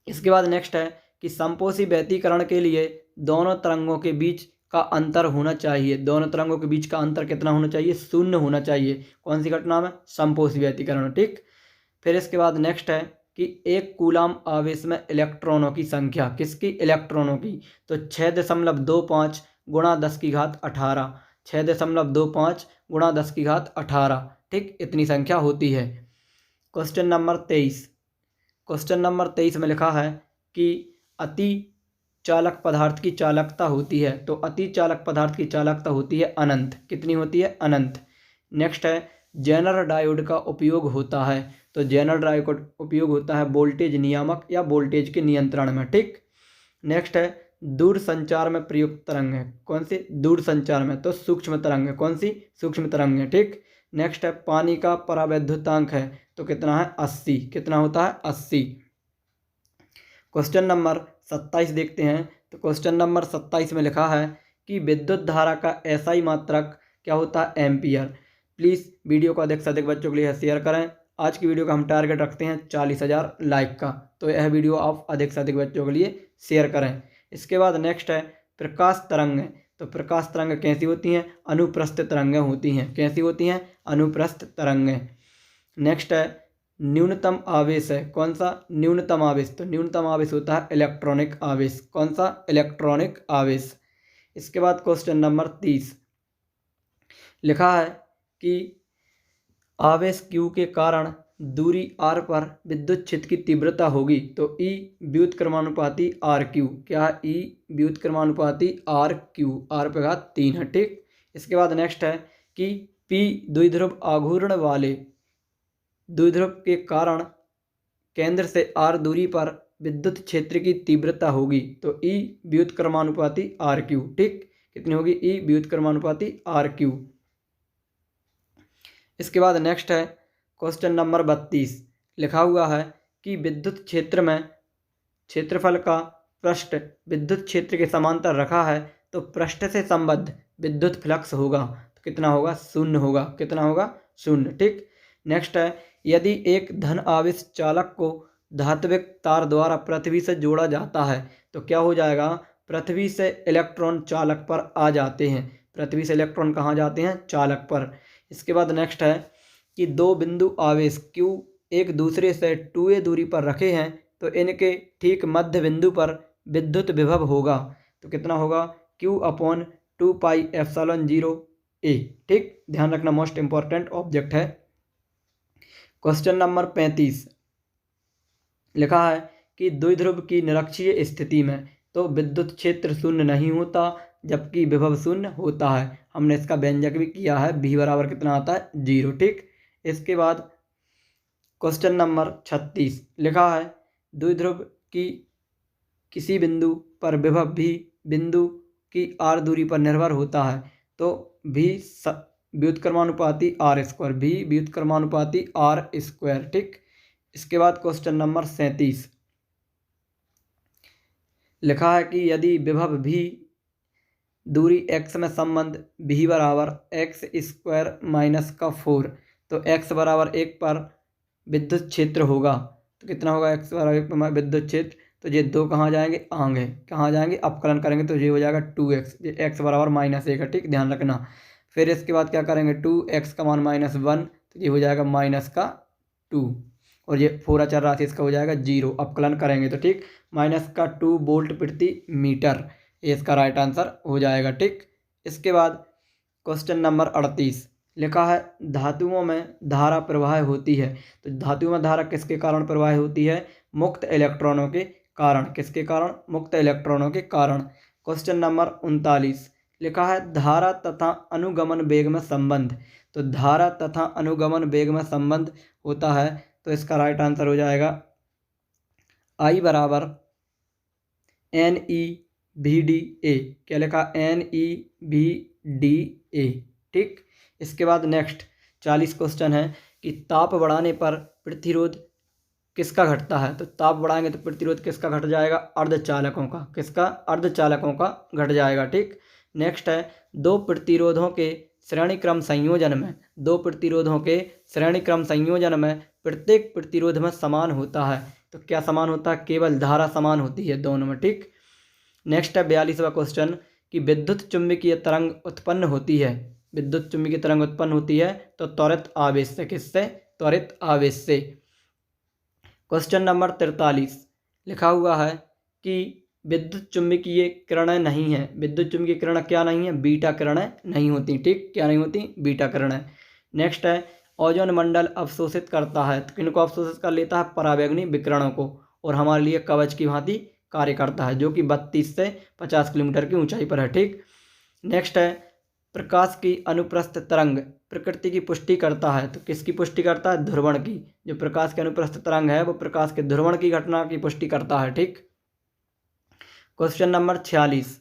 Speaker 1: इसके बाद नेक्स्ट है कि समपोषी व्यतीकरण के लिए दोनों तरंगों के बीच का अंतर होना चाहिए, दोनों तरंगों के बीच का अंतर कितना होना चाहिए, 0 होना चाहिए। कौन सी घटना में, समपोषी व्यतीकरण, ठीक। फिर इसके बाद नेक्स्ट है कि एक कूलाम आवेश में इलेक्ट्रॉनों की संख्या, किसकी, इलेक्ट्रॉनों की, तो 6.25 गुणा 10 की घात 18, 6.25 गुणा 10 की घात 18, ठीक, इतनी संख्या होती है। क्वेश्चन नंबर 23, क्वेश्चन नंबर 23 में लिखा है कि अति चालक पदार्थ की चालकता होती है, तो अति चालक पदार्थ की चालकता होती है अनंत, कितनी होती है, अनंत। नेक्स्ट है जेनर डायोड का उपयोग होता है, तो जेनर डायोड का उपयोग होता है वोल्टेज नियामक या वोल्टेज के नियंत्रण में, ठीक। नेक्स्ट है दूर संचार में प्रयुक्त तरंग है, कौन सी, दूर संचार में, तो सूक्ष्म तरंग है, कौन सी, सूक्ष्म तरंग है, ठीक। नेक्स्ट है पानी का परावैद्युतांक है, तो कितना है 80, कितना होता है 80। क्वेश्चन नंबर 27 देखते हैं, तो क्वेश्चन नंबर 27 में लिखा है कि विद्युत धारा का एसआई मात्रक क्या होता है, एम्पियर। प्लीज़ वीडियो को अधिक से अधिक बच्चों के लिए शेयर करें। आज की वीडियो का हम टारगेट रखते हैं 40,000 लाइक का, तो यह वीडियो आप अधिक से अधिक बच्चों के लिए शेयर करें। इसके बाद नेक्स्ट है प्रकाश तरंगें, तो प्रकाश तरंगें कैसी होती हैं, अनुप्रस्थ तरंगें होती हैं, कैसी होती हैं, अनुप्रस्थ तरंगें। नेक्स्ट है न्यूनतम आवेश है, कौन सा, न्यूनतम आवेश, तो न्यूनतम आवेश होता है इलेक्ट्रॉनिक आवेश, कौन सा, इलेक्ट्रॉनिक आवेश। इसके बाद क्वेश्चन नंबर 30 लिखा है कि आवेश Q के कारण दूरी r पर विद्युत क्षेत्र की तीव्रता होगी, तो E व्युत्क्रमानुपाती RQ, क्या है, E व्युत्क्रमानुपाती RQ, R पे घात 3 है, ठीक। इसके बाद नेक्स्ट है कि P द्विध्रुव आघूर्ण वाले द्विध्रुव के कारण केंद्र से r दूरी पर विद्युत क्षेत्र की तीव्रता होगी, तो E व्युत्क्रमानुपाती RQ, ठीक, कितनी होगी, E व्युत्क्रमानुपाती RQ। इसके बाद नेक्स्ट है क्वेश्चन नंबर 32 लिखा हुआ है कि विद्युत क्षेत्र में क्षेत्रफल का पृष्ठ विद्युत क्षेत्र के समांतर रखा है, तो पृष्ठ से संबद्ध विद्युत फ्लक्स होगा, तो कितना होगा, 0 होगा, कितना होगा, 0, ठीक। नेक्स्ट है यदि एक धन आवेश चालक को धात्विक तार द्वारा पृथ्वी से जोड़ा जाता है, तो क्या हो जाएगा, पृथ्वी से इलेक्ट्रॉन चालक पर आ जाते हैं, पृथ्वी से इलेक्ट्रॉन कहाँ जाते हैं, चालक पर। इसके बाद नेक्स्ट है कि दो बिंदु आवेश Q एक दूसरे से 2a दूरी पर रखे हैं, तो इनके ठीक मध्य बिंदु पर विद्युत विभव होगा, तो कितना होगा, Q/2πε0a, ठीक, ध्यान रखना, मोस्ट इंपॉर्टेंट ऑब्जेक्ट है। क्वेश्चन नंबर 35 लिखा है कि द्विध्रुव की निरक्षीय स्थिति में तो विद्युत क्षेत्र शून्य नहीं होता जबकि विभव शून्य होता है। हमने इसका व्यंजक भी किया है, V बराबर कितना आता है, 0, ठीक। इसके बाद क्वेश्चन नंबर 36 लिखा है द्विध्रुव की किसी बिंदु पर विभव भी बिंदु की r दूरी पर निर्भर होता है, तो V व्युत्क्रमानुपाती R², V व्युत्क्रमानुपाती R², ठीक। इसके बाद क्वेश्चन नंबर 37 लिखा है कि यदि विभव भी दूरी x में संबंध V बराबर x² - 4, तो x बराबर 1 पर विद्युत क्षेत्र होगा। तो कितना होगा x बराबर 1 पर विद्युत क्षेत्र, तो ये 2 कहाँ जाएंगे, आगे कहाँ जाएंगे, अपकलन करेंगे तो ये हो जाएगा 2x, ये x बराबर -1 है, ठीक, ध्यान रखना। फिर इसके बाद क्या करेंगे, 2x का मान -1, तो ये हो जाएगा -2, और ये 4 अचर राशि इसका हो जाएगा 0, अपकलन करेंगे तो ठीक, -2 वोल्ट प्रति मीटर, ये इसका राइट आंसर हो जाएगा, ठीक। इसके बाद क्वेश्चन नंबर 38 लिखा है धातुओं में धारा प्रवाह होती है। तो धातुओं में धारा किसके कारण प्रवाह होती है, मुक्त इलेक्ट्रॉनों के कारण। किसके कारण, मुक्त इलेक्ट्रॉनों के कारण। क्वेश्चन नंबर 39 लिखा है धारा तथा अनुगमन वेग में संबंध। तो धारा तथा अनुगमन वेग में संबंध होता है, तो इसका राइट आंसर हो जाएगा I बराबर NeVDA। क्या लिखा, NeVDA, ठीक। इसके बाद नेक्स्ट 40 क्वेश्चन है कि ताप बढ़ाने पर प्रतिरोध किसका घटता है। तो ताप बढ़ाएंगे तो प्रतिरोध किसका घट जाएगा, अर्धचालकों का। किसका, अर्धचालकों का घट जाएगा, ठीक। नेक्स्ट है दो प्रतिरोधों के श्रेणी क्रम संयोजन में, दो प्रतिरोधों के श्रेणी क्रम संयोजन में प्रत्येक प्रतिरोध में समान होता है। तो क्या समान होता है, केवल धारा समान होती है दोनों में, ठीक। नेक्स्ट है 42वां क्वेश्चन कि विद्युत चुम्बकीय तरंग उत्पन्न होती है, विद्युत चुम्बकीय तरंग उत्पन्न होती है तो त्वरित आवेश से। किससे, त्वरित आवेश से। क्वेश्चन नंबर 43 लिखा हुआ है कि विद्युत चुम्बकीय किरणें नहीं है। विद्युत चुम्बकीय किरणें क्या नहीं है, बीटा किरणें नहीं होती, ठीक, क्या नहीं होती, बीटा किरणें। नेक्स्ट है ओजोन मंडल अवशोषित करता है। तो किनको अवशोषित कर लेता है, पराबैंगनी विकिरणों को, और हमारे लिए कवच की भांति कार्य करता है, जो कि 32 से 50 किलोमीटर की ऊंचाई पर है, ठीक। नेक्स्ट है प्रकाश की अनुप्रस्थ तरंग प्रकृति की पुष्टि करता है। तो किसकी पुष्टि करता है, ध्रुवण की। जो प्रकाश की अनुप्रस्थ तरंग है वो प्रकाश के ध्रुवण की घटना की पुष्टि करता है, ठीक। क्वेश्चन नंबर 46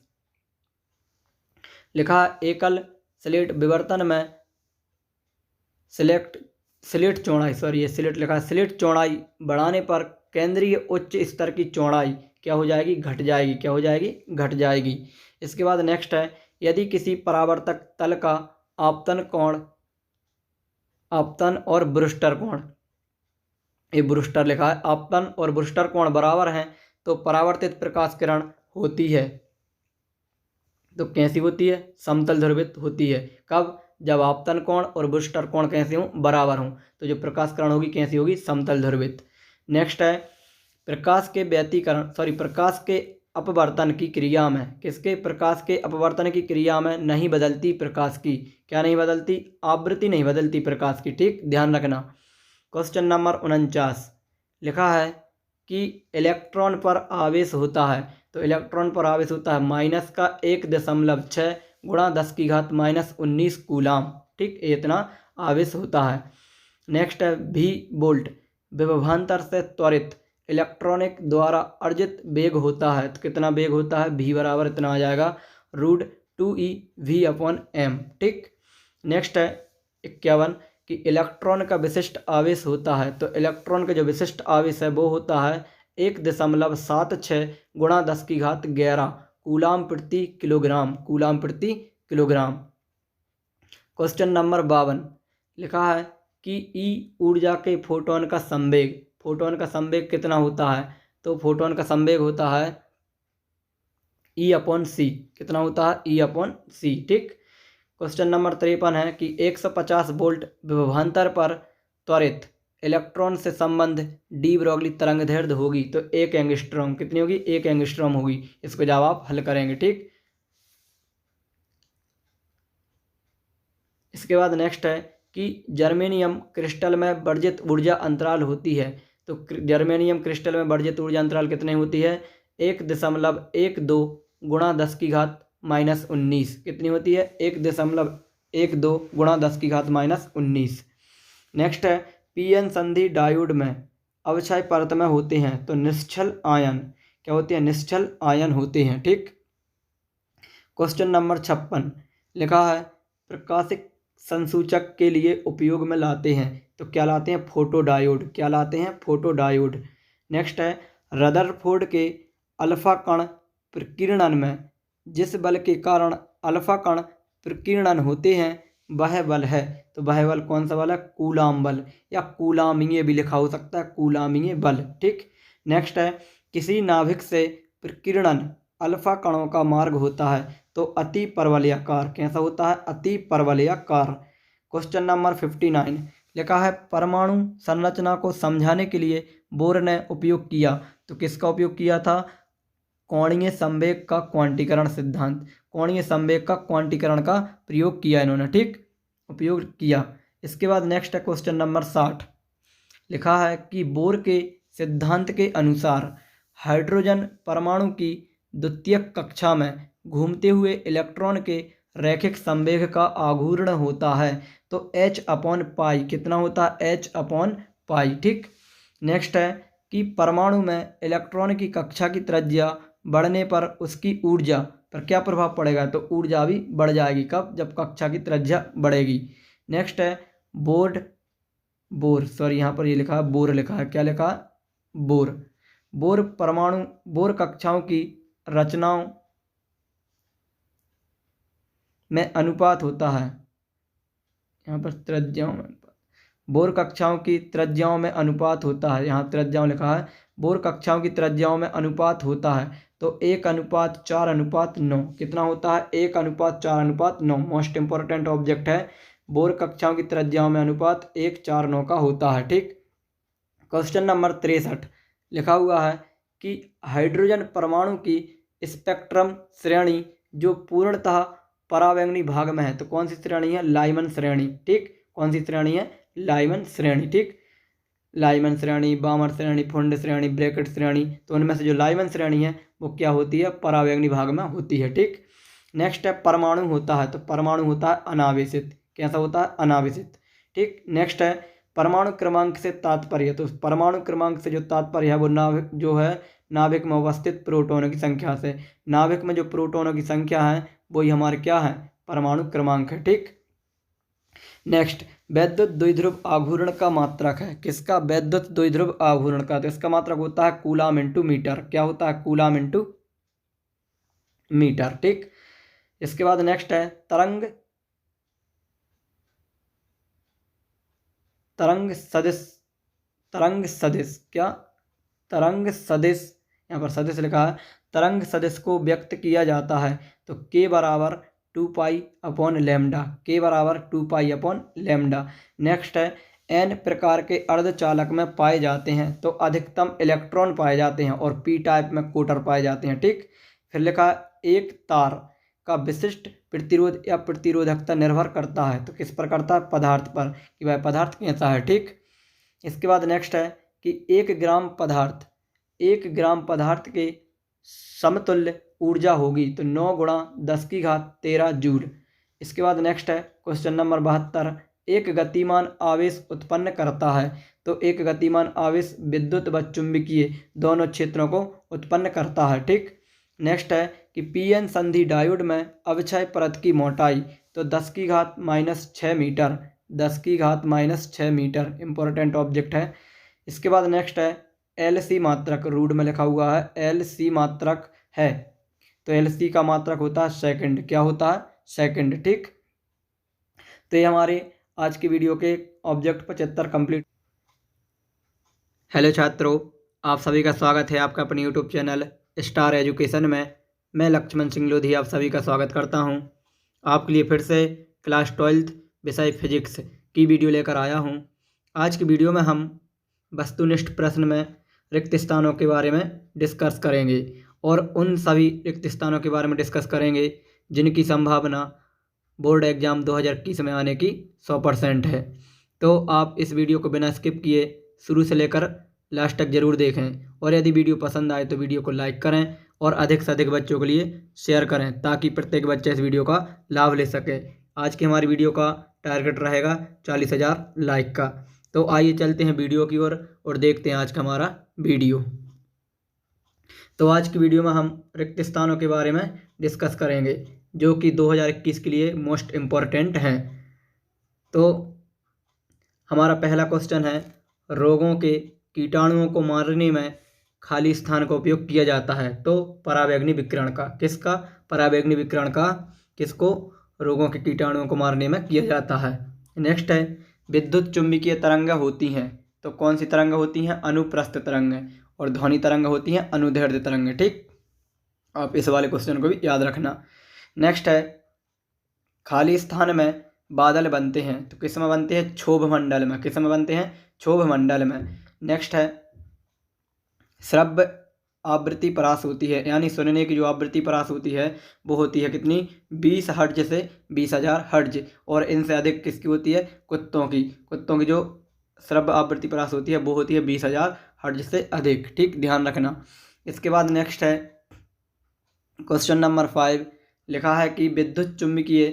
Speaker 1: लिखा एकल स्लेट विवर्तन में स्लेट चौड़ाई, सॉरी ये स्लेट लिखा है, स्लेट चौड़ाई बढ़ाने पर केंद्रीय उच्च स्तर की चौड़ाई क्या हो जाएगी, घट जाएगी। क्या हो जाएगी, घट जाएगी। इसके बाद नेक्स्ट है यदि किसी परावर्तक तल का आपतन कोण, आपतन और ब्रूस्टर कोण, ये ब्रूस्टर लिखा है, आपतन और ब्रूस्टर कोण बराबर हैं तो परावर्तित प्रकाश किरण होती है। तो कैसी होती है, समतल ध्रुवित होती है। कब, जब आपतन कोण और ब्रूस्टर कोण कैसे हों, बराबर हों। तो जो प्रकाश किरण होगी कैसी होगी, समतल ध्रुवित। नेक्स्ट है प्रकाश के व्यतिकरण, प्रकाश के अपवर्तन की क्रिया में, किसके, प्रकाश के अपवर्तन की क्रिया में नहीं बदलती प्रकाश की। क्या नहीं बदलती, आवृत्ति नहीं बदलती प्रकाश की, ठीक, ध्यान रखना। क्वेश्चन नंबर 49 लिखा है कि इलेक्ट्रॉन पर आवेश होता है। तो इलेक्ट्रॉन पर आवेश होता है -1.6 गुणा 10⁻⁻19 कूलाम, ठीक, इतना आवेश होता है। नेक्स्ट है V वोल्ट विभवांतर से त्वरित इलेक्ट्रॉनिक द्वारा अर्जित वेग होता है। तो कितना वेग होता है, V बराबर इतना आ जाएगा √2eV/m, ठीक। नेक्स्ट है 51 कि इलेक्ट्रॉन का विशिष्ट आवेश होता है। तो इलेक्ट्रॉन का जो विशिष्ट आवेश है वो होता है 1.76 गुणा 10⁻11 कूलाम प्रति किलोग्राम, कूलाम प्रति किलोग्राम। क्वेश्चन नंबर 52 लिखा है कि ई ऊर्जा के फोटोन का संवेग, फोटोन का संवेग कितना होता है। तो फोटोन का संवेग होता है E/c, कितना होता है, E/c, ठीक। क्वेश्चन नंबर 53 है कि 150 वोल्ट विभवांतर पर त्वरित इलेक्ट्रॉन से संबंध डी ब्रोगली तरंगदैर्ध्य होगी। तो 1 एंगस्ट्रॉम, कितनी होगी, 1 एंगस्ट्रॉम होगी। इसको जब आप हल करेंगे, ठीक। इसके बाद नेक्स्ट है कि जर्मेनियम क्रिस्टल में वर्जित ऊर्जा अंतराल होती है। तो जर्मेनियम क्रिस्टल में वर्जित ऊर्जा अंतराल कितनी होती है, 1.12 गुणा 10⁻⁻19, कितनी होती है, 1.12 गुणा 10⁻⁻19। नेक्स्ट है पीएन संधि डायोड में अवक्षय परत में होते हैं। तो निश्चल आयन क्या होते हैं, निश्चल आयन होते हैं, ठीक। क्वेश्चन नंबर 56 लिखा है प्रकाशिक संसूचक के लिए उपयोग में लाते हैं। तो क्या लाते हैं, फोटोडायोड, क्या लाते हैं, फोटोडायोड। नेक्स्ट है रदरफोर्ड के अल्फा कण प्रकीर्णन में जिस बल के कारण अल्फा कण प्रकीर्णन होते हैं वह बल है, तो वह बल कौन सा बल है? कूलाम बल, या कूलामीय भी लिखा हो सकता है, कूलामीय बल। ठीक। नेक्स्ट है, किसी नाभिक से प्रकीर्णन अल्फा कणों का मार्ग होता है तो अति परवलयाकार कैसा होता है? अति परवलयाकार। क्वेश्चन नंबर 59 लिखा है, परमाणु संरचना को समझाने के लिए बोर ने उपयोग किया, तो किसका उपयोग किया था? कोणीय संवेग का क्वांटीकरण सिद्धांत, कोणीय संवेग का क्वांटीकरण का प्रयोग किया इन्होंने। ठीक, उपयोग किया। इसके बाद नेक्स्ट है क्वेश्चन नंबर 60 लिखा है कि बोर के सिद्धांत के अनुसार हाइड्रोजन परमाणु की द्वितीयक कक्षा में घूमते हुए इलेक्ट्रॉन के रैखिक संवेग का आघूर्ण होता है, तो h/π कितना होता है? h/π। ठीक। नेक्स्ट है कि परमाणु में इलेक्ट्रॉन की कक्षा की त्रिज्या बढ़ने पर उसकी ऊर्जा पर क्या प्रभाव पड़ेगा? तो ऊर्जा भी बढ़ जाएगी। कब? जब कक्षा की त्रिज्या बढ़ेगी। नेक्स्ट है यहाँ पर ये लिखा है बोर, लिखा है, क्या लिखा है? बोर परमाणु, बोर कक्षाओं की रचनाओं में अनुपात होता है, यहाँ पर त्रिज्याओं में, बोर कक्षाओं की त्रिज्याओं में अनुपात होता है, यहाँ त्रिज्याओं लिखा है, बोर कक्षाओं की त्रिज्याओं में अनुपात होता है, तो 1:4:9 कितना होता है? 1:4:9। मोस्ट इंपॉर्टेंट ऑब्जेक्ट है, बोर कक्षाओं की त्रिज्याओं में अनुपात 1:4:9 का होता है। ठीक। क्वेश्चन नंबर 63 लिखा हुआ है कि हाइड्रोजन परमाणु की स्पेक्ट्रम श्रेणी जो पूर्णतः परावैंगनी भाग में है, तो कौन सी श्रेणी है? लाइमन श्रेणी। ठीक, कौन सी श्रेणी है? लाइमन श्रेणी। ठीक, लाइमन श्रेणी, बामर श्रेणी, फुंड श्रेणी, ब्रैकेट श्रेणी, तो उनमें से जो लाइमन श्रेणी है वो क्या होती है? परावैंगनी भाग में होती है। ठीक। नेक्स्ट है परमाणु होता है, तो परमाणु होता है अनावेशित। कैसा होता है? अनावेशित। ठीक। नेक्स्ट है परमाणु क्रमांक से तात्पर्य, तो परमाणु क्रमांक से जो तात्पर्य है वो नाभिक में उपस्थित प्रोटोनों की संख्या से, नाभिक में जो प्रोटोनों की संख्या है वही हमारे क्या है? परमाणु क्रमांक है। ठीक। नेक्स्ट, वैद्युत द्विध्रुव आघूर्ण का मात्रक है, किसका? वैद्युत द्विध्रुव आघूर्ण का, तो इसका मात्रक होता है कूलाम इंटू मीटर। क्या होता है? Coulomb into metre. ठीक। इसके बाद नेक्स्ट है तरंग सदिश, क्या? तरंग सदिश, यहाँ पर सदिश लिखा है, तरंग सदिश को व्यक्त किया जाता है तो k बराबर 2π/λ, k बराबर 2π/λ। नेक्स्ट है n प्रकार के अर्धचालक में पाए जाते हैं तो अधिकतम इलेक्ट्रॉन पाए जाते हैं और p टाइप में कोटर पाए जाते हैं। ठीक। फिर लिखा एक तार का विशिष्ट प्रतिरोध या प्रतिरोधकता निर्भर करता है, तो किस पर करता है? पदार्थ पर, कि वह पदार्थ कैसा है। ठीक। इसके बाद नेक्स्ट है कि 1 ग्राम पदार्थ के समतुल्य ऊर्जा होगी तो 9 × 10⁻13 जूल। इसके बाद नेक्स्ट है क्वेश्चन नंबर 72, एक गतिमान आवेश उत्पन्न करता है, तो एक गतिमान आवेश विद्युत व चुंबकीय दोनों क्षेत्रों को उत्पन्न करता है। ठीक। नेक्स्ट है कि पीएन संधि डायोड में अवक्षय परत की मोटाई तो 10⁻⁻6 मीटर, 10⁻⁻6 मीटर इंपॉर्टेंट ऑब्जेक्ट है। इसके बाद नेक्स्ट है एलसी मात्रक, रूड में लिखा हुआ है एलसी मात्रक है, तो एलसी का मात्रक होता है सेकंड। क्या होता है? सेकंड। ठीक। तो ये हमारे आज की वीडियो के ऑब्जेक्ट 75 कंप्लीट। हेलो छात्रों, आप सभी का स्वागत है आपका अपने यूट्यूब चैनल स्टार एजुकेशन में। मैं लक्ष्मण सिंह लोधी आप सभी का स्वागत करता हूं। आपके लिए फिर से क्लास 12th विषय फिजिक्स की वीडियो लेकर आया हूं। आज की वीडियो में हम वस्तुनिष्ठ प्रश्न में रिक्त स्थानों के बारे में डिस्कस करेंगे और उन सभी रिक्त स्थानों के बारे में डिस्कस करेंगे जिनकी संभावना बोर्ड एग्जाम 2021 में आने की 100% है। तो आप इस वीडियो को बिना स्किप किए शुरू से लेकर लास्ट तक ज़रूर देखें और यदि वीडियो पसंद आए तो वीडियो को लाइक करें और अधिक से अधिक बच्चों के लिए शेयर करें ताकि प्रत्येक बच्चा इस वीडियो का लाभ ले सके। आज की हमारी वीडियो का टारगेट रहेगा 40,000 लाइक का। तो आइए चलते हैं वीडियो की ओर और देखते हैं आज का हमारा वीडियो। तो आज की वीडियो में हम रिक्त स्थानों के बारे में डिस्कस करेंगे जो कि 2021 के लिए मोस्ट इम्पॉर्टेंट हैं। तो हमारा पहला क्वेश्चन है, रोगों के कीटाणुओं को मारने में खाली स्थान का उपयोग किया जाता है, तो परावैंगनी विकिरण का। किसका? परावैंगनी विकिरण का। किसको? रोगों के कीटाणुओं को मारने में किया जाता है। नेक्स्ट है विद्युत चुंबकीय तरंगें होती हैं, तो कौन सी तरंगें होती हैं? अनुप्रस्थ तरंगें। और ध्वनि तरंगें होती हैं अनुदैर्ध्य तरंगें। ठीक, आप इस वाले क्वेश्चन को भी याद रखना। नेक्स्ट है खाली स्थान में बादल बनते हैं, तो किस में बनते हैं? क्षोभ मंडल में। किस में बनते हैं? क्षोभ मंडल में। नेक्स्ट है श्रव्य आवृत्ति परास होती है, यानी सुनने की जो आवृत्ति परास होती है वो होती है कितनी? 20 हर्ट्ज से 20,000 हर्ट्ज। और इनसे अधिक किसकी होती है? कुत्तों की। कुत्तों की जो श्रव्य आवृत्ति परास होती है वो होती है 20,000 हर्ट्ज से अधिक। ठीक, ध्यान रखना। इसके बाद नेक्स्ट है क्वेश्चन नंबर 5, लिखा है कि विद्युत चुम्बकीय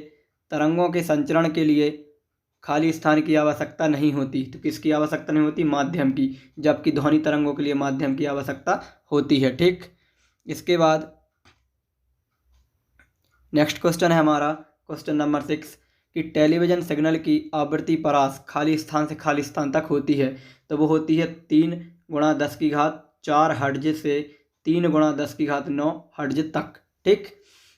Speaker 1: तरंगों के संचरण के लिए खाली स्थान की आवश्यकता नहीं होती, तो किसकी आवश्यकता नहीं होती? माध्यम की। जबकि ध्वनि तरंगों के लिए माध्यम की आवश्यकता होती है। ठीक, इसके बाद नेक्स्ट क्वेश्चन है हमारा क्वेश्चन नंबर 6 कि टेलीविजन सिग्नल की आवृत्ति परास खाली स्थान से खाली स्थान तक होती है, तो वो होती है 3 × 10⁴ हर्ट्ज से 3 × 10⁹ हर्ट्ज तक। ठीक,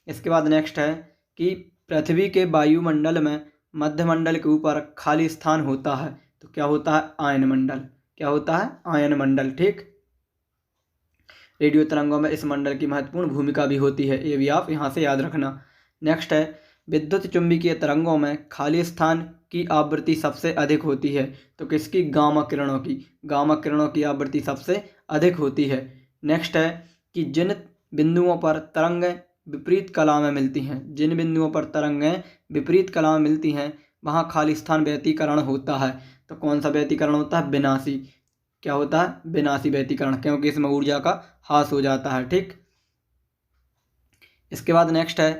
Speaker 1: इसके बाद नेक्स्ट है कि पृथ्वी के वायुमंडल में मध्यमंडल के ऊपर खाली स्थान होता है, तो क्या होता है? आयन मंडल। क्या होता है? आयन मंडल। ठीक, रेडियो तरंगों में इस मंडल की महत्वपूर्ण भूमिका भी होती है, ये भी आप यहाँ से याद रखना। नेक्स्ट है विद्युत चुंबकीय तरंगों में खाली स्थान की आवृत्ति सबसे अधिक होती है, तो किसकी? गामा किरणों की। गामा किरणों की आवृत्ति सबसे अधिक होती है। नेक्स्ट है कि जिन बिंदुओं पर तरंगें विपरीत कला में मिलती हैं, जिन बिंदुओं पर तरंगें विपरीत कला में मिलती हैं वहाँ खाली स्थान व्यतिकरण होता है, तो कौन सा व्यतिकरण होता है? विनाशी। क्या होता है? विनाशी व्यतिकरण, क्योंकि इसमें ऊर्जा का ह्रास हो जाता है। ठीक, इसके बाद नेक्स्ट है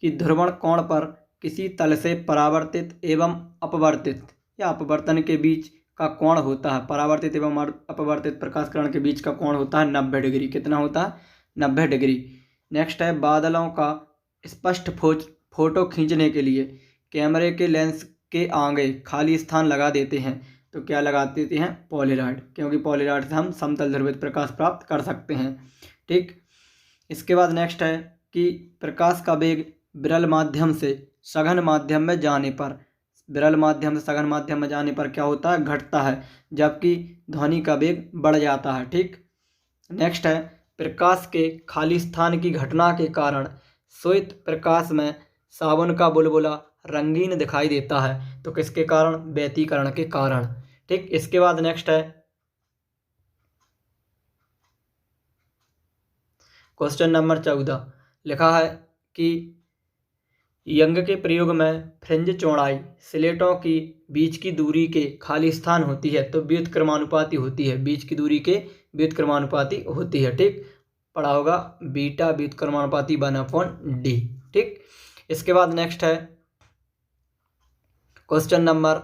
Speaker 1: कि ध्रुवण कोण पर किसी तल से परावर्तित एवं अपवर्तित या अपवर्तन के बीच का कोण होता है। परावर्तित एवं अपवर्तित प्रकाशकरण के बीच का कोण होता है 90 डिग्री। कितना होता है? 90 डिग्री। नेक्स्ट है बादलों का स्पष्ट फोटो खींचने के लिए कैमरे के लेंस के आगे खाली स्थान लगा देते हैं, तो क्या लगा देते हैं? पॉलीराइड, क्योंकि पॉलीराइड से हम समतल ध्रुवित प्रकाश प्राप्त कर सकते हैं। ठीक, इसके बाद नेक्स्ट है कि प्रकाश का वेग विरल माध्यम से सघन माध्यम में जाने पर, विरल माध्यम से सघन माध्यम में जाने पर क्या होता है? घटता है, जबकि ध्वनि का वेग बढ़ जाता है। ठीक, नेक्स्ट है प्रकाश के खाली स्थान की घटना के कारण श्वेत प्रकाश में साबुन का बुलबुला रंगीन दिखाई देता है, तो किसके कारण? व्यतिकरण के कारण। ठीक, इसके बाद नेक्स्ट है क्वेश्चन नंबर 14, लिखा है कि यंग के प्रयोग में फ्रिंज चौड़ाई स्लेटों की बीच की दूरी के खाली स्थान होती है, तो व्युत्क्रमानुपाती होती है। बीच की दूरी के व्युत्क्रमानुपाती होती है। ठीक, पढ़ा होगा बीटा व्युत्क्रमानुपाती 1/d। ठीक, इसके बाद नेक्स्ट है क्वेश्चन नंबर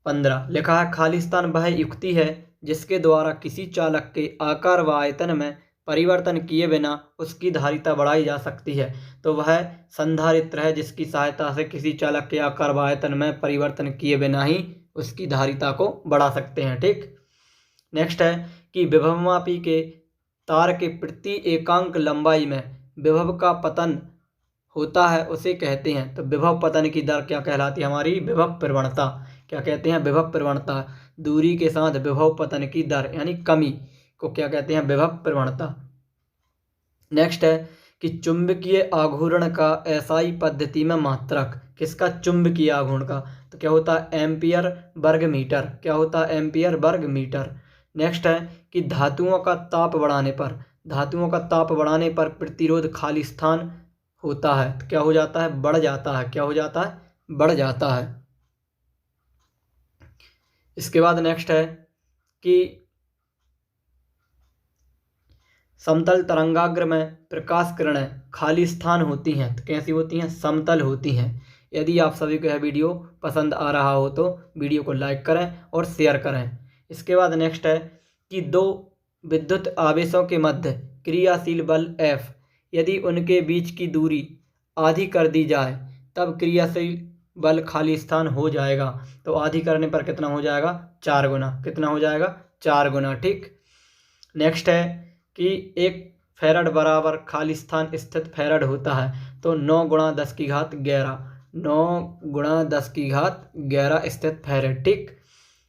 Speaker 1: 15, लिखा है खाली स्थान वह युक्ति है जिसके द्वारा किसी चालक के आकार व आयतन में परिवर्तन किए बिना उसकी धारिता बढ़ाई जा सकती है, तो वह संधारित्र है जिसकी सहायता से किसी चालक के आकार व आयतन में परिवर्तन किए बिना ही उसकी धारिता को बढ़ा सकते हैं। ठीक, नेक्स्ट है कि विभवमापी के तार के प्रति एकांक लंबाई में विभव का पतन होता है उसे कहते हैं, तो विभव पतन की दर क्या कहलाती है? हमारी विभव प्रवणता। क्या कहते हैं? विभव प्रवणता। दूरी के साथ विभव पतन की दर यानी कमी को क्या कहते हैं? विभव प्रवणता। नेक्स्ट है कि चुंबकीय आघूर्ण का एसआई पद्धति में मात्रक, किसका? चुंबकीय आघूर्ण का, तो क्या होता है? एम्पियर वर्ग मीटर। क्या होता है? एम्पियर वर्ग मीटर। नेक्स्ट है कि धातुओं का ताप बढ़ाने पर, धातुओं का ताप बढ़ाने पर प्रतिरोध खाली स्थान होता है, तो क्या हो जाता है? बढ़ जाता है। क्या हो जाता है? बढ़ जाता है। इसके बाद नेक्स्ट है कि समतल तरंगाग्र में प्रकाश किरणें खाली स्थान होती हैं, तो कैसी होती हैं? समतल होती हैं। यदि आप सभी को यह वीडियो पसंद आ रहा हो तो वीडियो को लाइक करें और शेयर करें। इसके बाद नेक्स्ट है कि दो विद्युत आवेशों के मध्य क्रियाशील बल F यदि उनके बीच की दूरी आधी कर दी जाए तब क्रियाशील बल खाली स्थान हो जाएगा, तो आधी करने पर कितना हो जाएगा? 4 गुना। कितना हो जाएगा? 4 गुना। ठीक, नेक्स्ट है कि 1 फैराड बराबर खाली स्थान स्थित फैराड होता है, तो तो 9 गुणा 10 की घात 11, 9 गुणा 10 की घात 11 स्थित फैरेड। ठीक।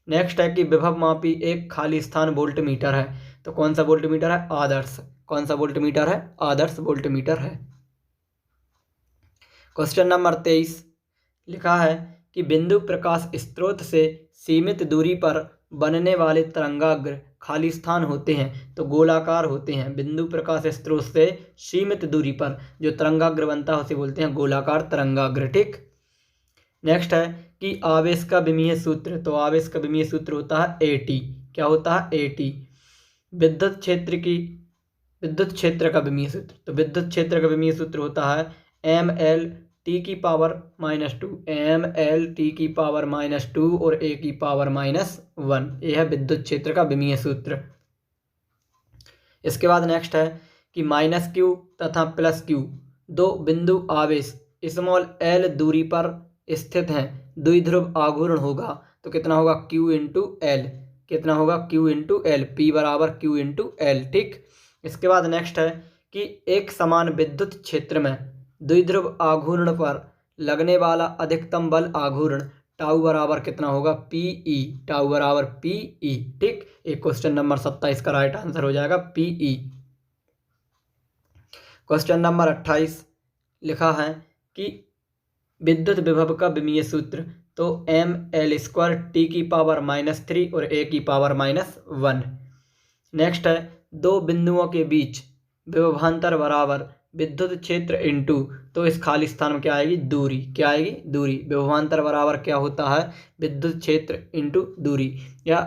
Speaker 1: नेक्स्ट है कि विभव मापी एक खाली स्थान वोल्ट मीटर है। तो कौन सा वोल्ट मीटर है? आदर्श। कौन सा वोल्ट मीटर है? आदर्श वोल्ट मीटर है। क्वेश्चन नंबर 23 लिखा है कि बिंदु प्रकाश स्रोत से सीमित दूरी पर बनने वाले तरंगाग्र खाली स्थान होते हैं तो गोलाकार होते हैं। बिंदु प्रकाश स्रोत से सीमित दूरी पर जो तरंगाग्र बनता है उसे बोलते हैं गोलाकार तरंगाग्र। ठीक। नेक्स्ट है कि आवेश का विमीय सूत्र। तो आवेश का विमीय सूत्र होता है AT। क्या होता है? AT। विद्युत क्षेत्र का विमीय सूत्र। तो विद्युत क्षेत्र का विमीय सूत्र होता है ML T की पावर -2 ML T की पावर -2 और A की पावर -1। यह है विद्युत क्षेत्र का विमीय सूत्र। इसके बाद नेक्स्ट है कि -Q तथा +Q दो बिंदु आवेश l दूरी पर स्थित हैं। द्विध्रुव आघूर्ण होगा तो कितना होगा? Q into L। कितना होगा? Q into L। P बराबर Q इंटू L। ठीक। इसके बाद नेक्स्ट है कि एक समान विद्युत क्षेत्र में द्विध्रुव आघूर्ण पर लगने वाला अधिकतम बल आघूर्ण टाउ बराबर कितना होगा? PE। टाउ बराबर PE। ठीक। एक क्वेश्चन नंबर 27 का राइट आंसर हो जाएगा PE। क्वेश्चन नंबर 28 लिखा है कि विद्युत विभव का विमीय सूत्र। तो ML² T की पावर -3 और A की पावर -1। नेक्स्ट है दो बिंदुओं के बीच विभवांतर बराबर विद्युत क्षेत्र इंटू, तो इस खाली स्थान में क्या आएगी? दूरी। क्या आएगी? दूरी। विभवांतर बराबर क्या होता है? विद्युत क्षेत्र इंटू दूरी, या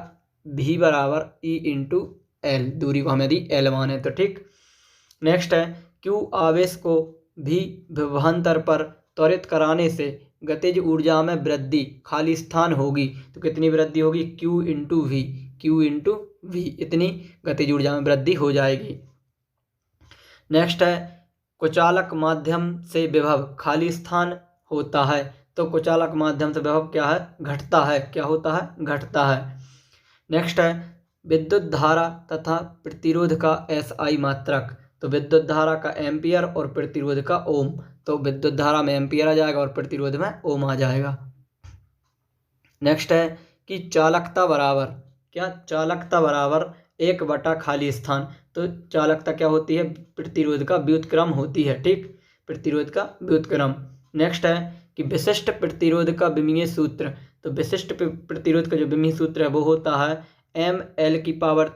Speaker 1: V बराबर E इंटू L। दूरी को हमें दी L माने तो। ठीक। नेक्स्ट है Q आवेश को भी विभवांतर पर त्वरित कराने से गतिज ऊर्जा में वृद्धि खाली स्थान होगी तो कितनी वृद्धि होगी? Q into V। Q into V, इतनी गतिज ऊर्जा में वृद्धि हो जाएगी। नेक्स्ट है कुचालक माध्यम से विभव खाली स्थान होता है तो कुचालक माध्यम से विभव क्या है? घटता है। क्या होता है? घटता है। नेक्स्ट है विद्युत धारा तथा प्रतिरोध का SI मात्रक। तो विद्युत धारा का एम्पियर और प्रतिरोध का ओम। तो विद्युत धारा में एम्पियर आ जाएगा और प्रतिरोध में ओम आ जाएगा। नेक्स्ट है कि चालकता बराबर क्या? चालकता बराबर 1 खाली स्थान। तो चालकता क्या होती है? प्रतिरोध का व्युत्क्रम होती है। ठीक। प्रतिरोध का व्युत्क्रम। नेक्स्ट है कि विशिष्ट प्रतिरोध का विमीय सूत्र। तो विशिष्ट प्रतिरोध का जो विमीय सूत्र है वो होता है ML की पावर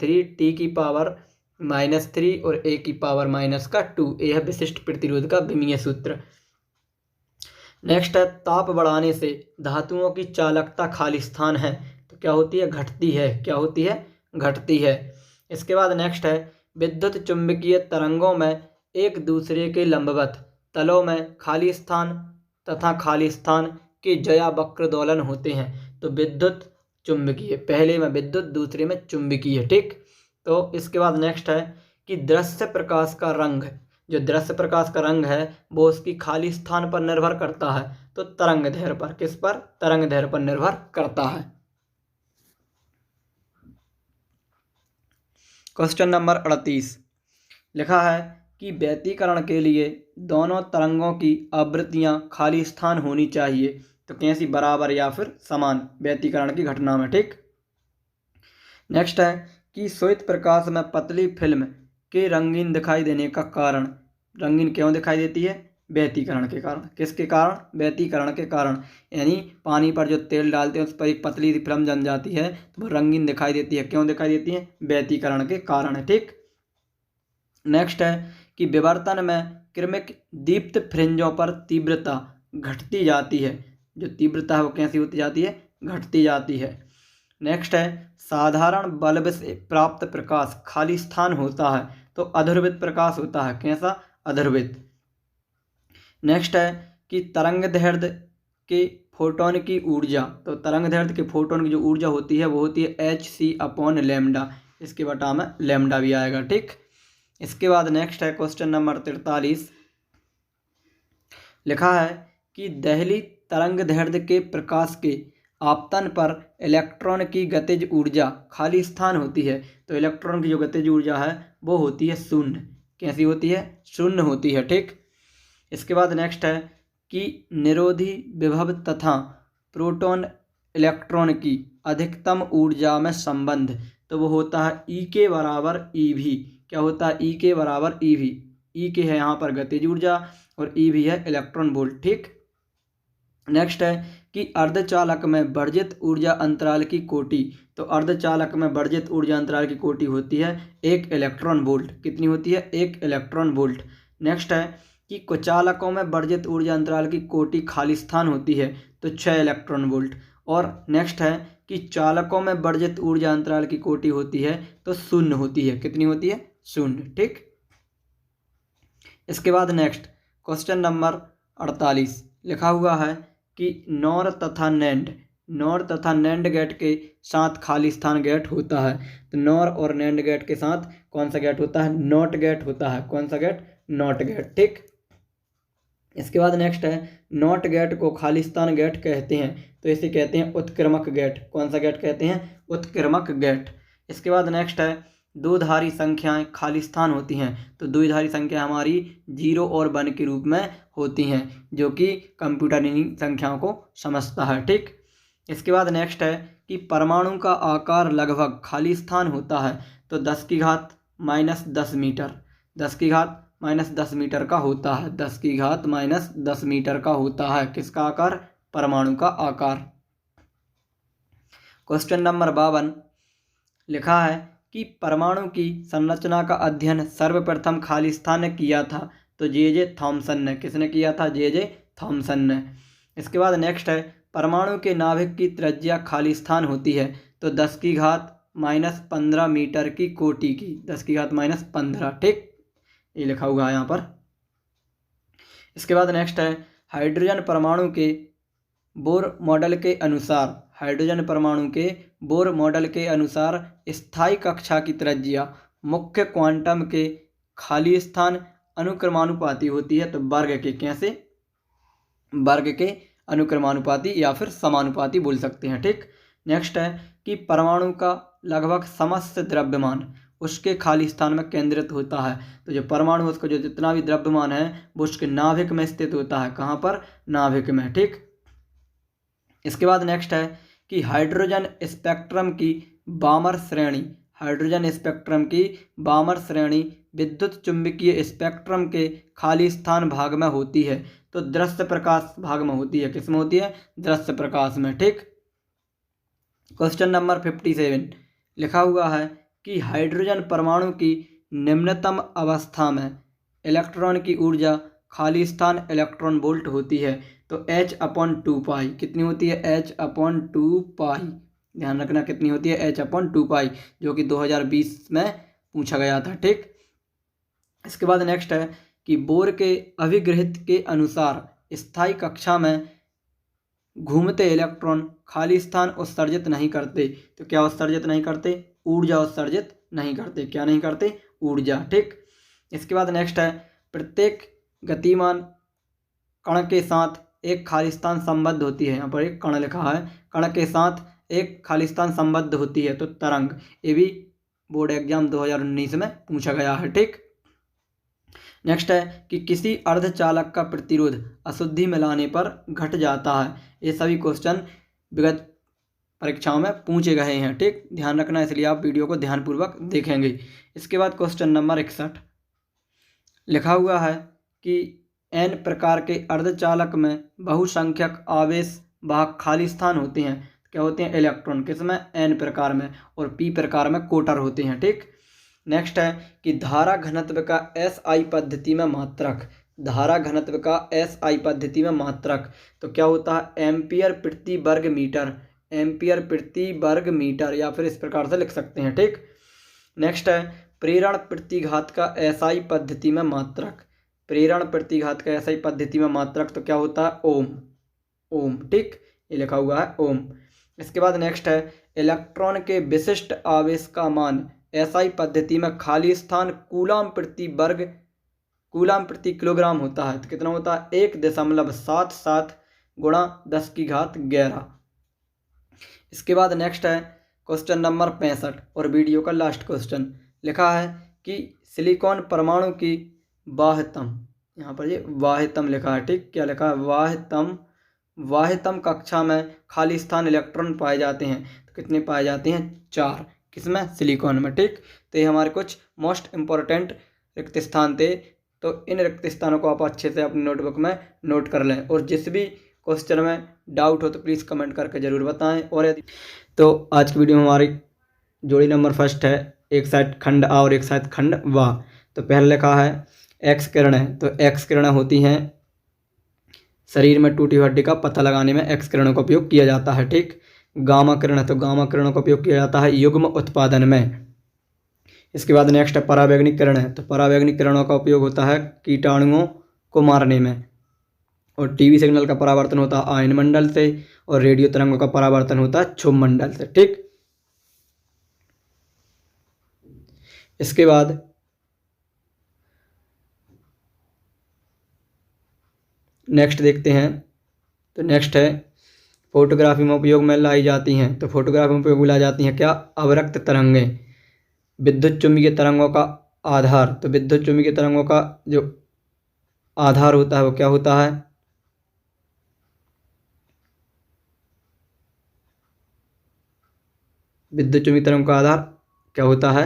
Speaker 1: 3 T की पावर -3 और A की पावर -2। यह है विशिष्ट प्रतिरोध का विमीय सूत्र। नेक्स्ट है ताप बढ़ाने से धातुओं की चालकता खाली स्थान है तो क्या होती है? घटती है। क्या होती है? घटती है। इसके बाद नेक्स्ट है विद्युत चुंबकीय तरंगों में एक दूसरे के लंबवत तलों में खाली स्थान तथा खाली स्थान के ज्या वक्र दोलन होते हैं। तो विद्युत चुंबकीय, पहले में विद्युत दूसरे में चुंबकीय। ठीक। तो इसके बाद नेक्स्ट है कि दृश्य प्रकाश का रंग, जो दृश्य प्रकाश का रंग है वो उसकी खाली स्थान पर निर्भर करता है तो तरंग दैर्ध्य पर। किस पर? तरंग दैर्ध्य पर निर्भर करता है। क्वेश्चन नंबर 38 लिखा है कि व्यतिकरण के लिए दोनों तरंगों की आवृत्तियां खाली स्थान होनी चाहिए तो कैसी? बराबर या फिर समान व्यतिकरण की घटना में। ठीक। नेक्स्ट है कि श्वेत प्रकाश में पतली फिल्म के रंगीन दिखाई देने का कारण, रंगीन क्यों दिखाई देती है? व्यतिकरण के कारण। किसके कारण? व्यतिकरण के कारण। यानी पानी पर जो तेल डालते हैं उस पर एक पतली सी फिल्म जम जाती है तो वो रंगीन दिखाई देती है। क्यों दिखाई देती है? व्यतिकरण के कारण। ठीक। नेक्स्ट है कि विवर्तन में क्रमिक दीप्त फ्रिंजों पर तीव्रता घटती जाती है। जो तीव्रता है वो कैसी होती जाती है? घटती जाती है। नेक्स्ट है साधारण बल्ब से प्राप्त प्रकाश खाली स्थान होता है तो अध्रुवित प्रकाश होता है। कैसा? अध्रुवित। नेक्स्ट है कि तरंग दैर्ध्य के फोटोन की ऊर्जा, तो तरंग दैर्ध्य के फोटोन की जो ऊर्जा होती है वो होती है hc/λ। इसके बटा में लैम्डा भी आएगा। ठीक। इसके बाद नेक्स्ट है क्वेश्चन नंबर 43 लिखा है कि दहली तरंग दैर्ध्य के प्रकाश के आपतन पर इलेक्ट्रॉन की गतिज ऊर्जा खाली स्थान होती है तो इलेक्ट्रॉन की जो गतिज ऊर्जा है वो होती है 0। कैसी होती है, शून्य होती है। ठीक, इसके बाद नेक्स्ट है कि निरोधी विभव तथा प्रोटॉन इलेक्ट्रॉन की अधिकतम ऊर्जा में संबंध, तो वो होता है ई के बराबर ई वी। क्या होता है, ई के बराबर ई वी। ई के है यहाँ पर गतिज ऊर्जा और ई वी है इलेक्ट्रॉन वोल्ट। ठीक, नेक्स्ट है कि अर्धचालक में वर्जित ऊर्जा अंतराल की कोटि, तो अर्धचालक में वर्जित ऊर्जा अंतराल की कोटि होती है 1 इलेक्ट्रॉन वोल्ट। कितनी होती है, 1 इलेक्ट्रॉन वोल्ट। नेक्स्ट है कि कुचालकों में वर्जित ऊर्जा अंतराल की कोटि खाली स्थान होती है, तो 6 इलेक्ट्रॉन वोल्ट। और नेक्स्ट है कि चालकों में वर्जित ऊर्जा अंतराल की कोटि होती है तो शून्य होती है। कितनी होती है, शून्य। ठीक, इसके बाद नेक्स्ट क्वेश्चन नंबर 48 लिखा हुआ है कि नॉर तथा नैंड गेट के साथ खाली स्थान गेट होता है। तो नॉर और नैंड गेट के साथ कौन सा गेट होता है, नॉट गेट होता है। कौन सा गेट, नॉट गेट। ठीक, इसके बाद नेक्स्ट है नॉट गेट को खाली स्थान गेट कहते हैं, तो इसे कहते हैं उत्क्रमक गेट। कौन सा गेट कहते हैं, उत्क्रमक गेट। इसके बाद नेक्स्ट है दो धारी संख्याएं खाली स्थान होती हैं, तो दो धारी संख्या हमारी 0 और 1 के रूप में होती हैं, जो कि कंप्यूटर इन संख्याओं को समझता है। ठीक, इसके बाद नेक्स्ट है कि परमाणु का आकार लगभग खाली स्थान होता है, तो 10 की घात -10 मीटर, 10 की घात -10 मीटर का होता है। 10 की घात -10 मीटर का होता है किसका आकार, परमाणु का आकार। क्वेश्चन नंबर 52 लिखा है कि परमाणु की संरचना का अध्ययन सर्वप्रथम खाली स्थान ने किया था, तो जे थॉमसन ने। किसने किया था, जे थॉमसन ने। इसके बाद नेक्स्ट है परमाणु के नाभिक की त्रिज्या खाली स्थान होती है, तो 10 की घात -15 मीटर की कोटि की, 10 की घात -15। ठीक, ये लिखा हुआ है यहाँ पर। इसके बाद नेक्स्ट है हाइड्रोजन परमाणु के बोर मॉडल के अनुसार, हाइड्रोजन परमाणु के बोर मॉडल के अनुसार स्थायी कक्षा की त्रिज्या मुख्य क्वांटम के खाली स्थान अनुक्रमानुपाती होती है, तो वर्ग के, कैसे, वर्ग के अनुक्रमानुपाती या फिर समानुपाती बोल सकते हैं। ठीक, नेक्स्ट है कि परमाणु का लगभग समस्त द्रव्यमान उसके खाली स्थान में केंद्रित होता है, तो जो परमाणु उसका जो जितना भी द्रव्यमान है वो उसके नाभिक में स्थित होता है। कहाँ पर, नाभिक में। ठीक, इसके बाद नेक्स्ट है कि हाइड्रोजन स्पेक्ट्रम की बामर श्रेणी, हाइड्रोजन स्पेक्ट्रम की बामर श्रेणी विद्युत चुंबकीय स्पेक्ट्रम के खाली स्थान भाग में होती है, तो दृश्य प्रकाश भाग में होती है। किसमें होती है, दृश्य प्रकाश में। ठीक, क्वेश्चन नंबर 57 लिखा हुआ है कि हाइड्रोजन परमाणु की निम्नतम अवस्था में इलेक्ट्रॉन की ऊर्जा खाली स्थान इलेक्ट्रॉन वोल्ट होती है, तो h/2 पाई। कितनी होती है, h/2 पाई। ध्यान रखना कितनी होती है, h/2 पाई, जो कि 2020 में पूछा गया था। ठीक, इसके बाद नेक्स्ट है कि बोर के अभिगृहित के अनुसार स्थायी कक्षा में घूमते इलेक्ट्रॉन खाली स्थान उत्सर्जित नहीं करते, तो क्या उत्सर्जित नहीं करते, ऊर्जा उत्सर्जित नहीं करते। क्या नहीं करते, ऊर्जा। ठीक, इसके बाद नेक्स्ट है प्रत्येक गतिमान कण के साथ एक खाली स्थान संबद्ध होती है। यहाँ पर एक कण लिखा है, कण के साथ एक खाली स्थान संबद्ध होती है, तो तरंग। ये भी बोर्ड एग्जाम 2019 में पूछा गया है। ठीक, नेक्स्ट है कि किसी अर्धचालक का प्रतिरोध अशुद्धि मिलाने पर घट जाता है। ये सभी क्वेश्चन विगत परीक्षाओं में पूछे गए हैं। ठीक, ध्यान रखना, इसलिए आप वीडियो को ध्यानपूर्वक देखेंगे। इसके बाद क्वेश्चन नंबर 61 लिखा हुआ है कि n प्रकार के अर्धचालक में बहुसंख्यक आवेश वाहक खाली स्थान होते हैं। क्या होते हैं, इलेक्ट्रॉन। किसमें, n प्रकार में, और p प्रकार में कोटर होते हैं। ठीक, नेक्स्ट है कि धारा घनत्व का SI पद्धति में मात्रक, धारा घनत्व का SI पद्धति में मात्रक, तो क्या होता है, एम्पियर प्रति वर्ग मीटर, एम्पियर प्रति वर्ग मीटर, या फिर इस प्रकार से लिख सकते हैं। ठीक, नेक्स्ट है प्रेरण प्रतिघात का SI पद्धति में मात्रक, प्रेरण प्रतिघात का SI पद्धति में मात्रक, तो क्या होता है, ओम, ओम। ठीक, ये लिखा हुआ है ओम। इसके बाद नेक्स्ट है इलेक्ट्रॉन के विशिष्ट आवेश का मान SI पद्धति में खाली स्थान कूलाम प्रति वर्ग, कूलाम प्रति किलोग्राम होता है, तो कितना होता है, 1.77 गुणा 10 की घात 11। इसके बाद नेक्स्ट है क्वेश्चन नंबर 65 और वीडियो का लास्ट क्वेश्चन लिखा है कि सिलिकॉन परमाणु की बाह्यतम, यहाँ पर ये बाह्यतम लिखा है, ठीक, क्या लिखा है, बाह्यतम कक्षा में खाली स्थान इलेक्ट्रॉन पाए जाते हैं। तो कितने पाए जाते हैं, 4, किसमें, सिलिकॉन में, ठीक। तो ये हमारे कुछ मोस्ट इम्पोर्टेंट रिक्त स्थान थे। तो इन रिक्त स्थानों को आप अच्छे से अपनी नोटबुक में नोट कर लें, और जिस भी क्वेश्चन में डाउट हो तो प्लीज़ कमेंट करके ज़रूर बताएं। और यदि तो आज की वीडियो में हमारी जोड़ी नंबर फर्स्ट है, एक साइड खंड आ और एक साइड खंड वाह। तो पहले लिखा है एक्स किरणें। तो एक्स किरणें होती हैं शरीर में टूटी हुई हड्डी का पता लगाने में एक्स किरणों का उपयोग किया जाता है, ठीक। गामा किरण, तो गामा किरणों का उपयोग किया जाता है युग्म उत्पादन में। इसके बाद नेक्स्ट है परावैंगनिक किरणें। तो परावैंगनिक किरणों का उपयोग होता है कीटाणुओं को मारने में। और टीवी सिग्नल का परावर्तन होता है आयन मंडल से, और रेडियो तरंगों का परावर्तन होता है क्षुभ मंडल से, ठीक। इसके बाद नेक्स्ट देखते हैं। तो नेक्स्ट है फोटोग्राफी में उपयोग में लाई जाती हैं। तो फोटोग्राफी में उपयोग में लाई जाती हैं क्या, अवरक्त तरंगें। विद्युत चुम्बकीय तरंगों का आधार। तो विद्युत चुम्बकीय तरंगों का जो आधार होता है वो क्या होता है, विद्युत चुम्बकीय तरंगों का आधार क्या होता है,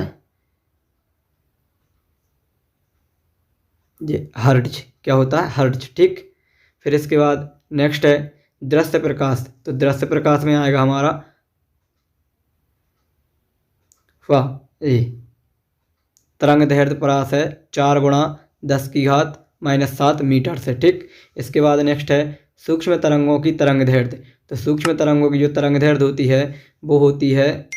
Speaker 1: ये हर्ट्ज, क्या होता है, हर्ट्ज, ठीक। फिर इसके बाद नेक्स्ट है दृश्य प्रकाश। तो दृश्य प्रकाश में आएगा हमारा वाह, ये तरंग दैर्ध्य प्रकाश है 4 × 10⁻⁻7 मीटर से, ठीक। इसके बाद नेक्स्ट है सूक्ष्म तरंगों की तरंग दैर्ध्य। तो सूक्ष्म तरंगों की जो तरंग दैर्ध्य होती है वो होती है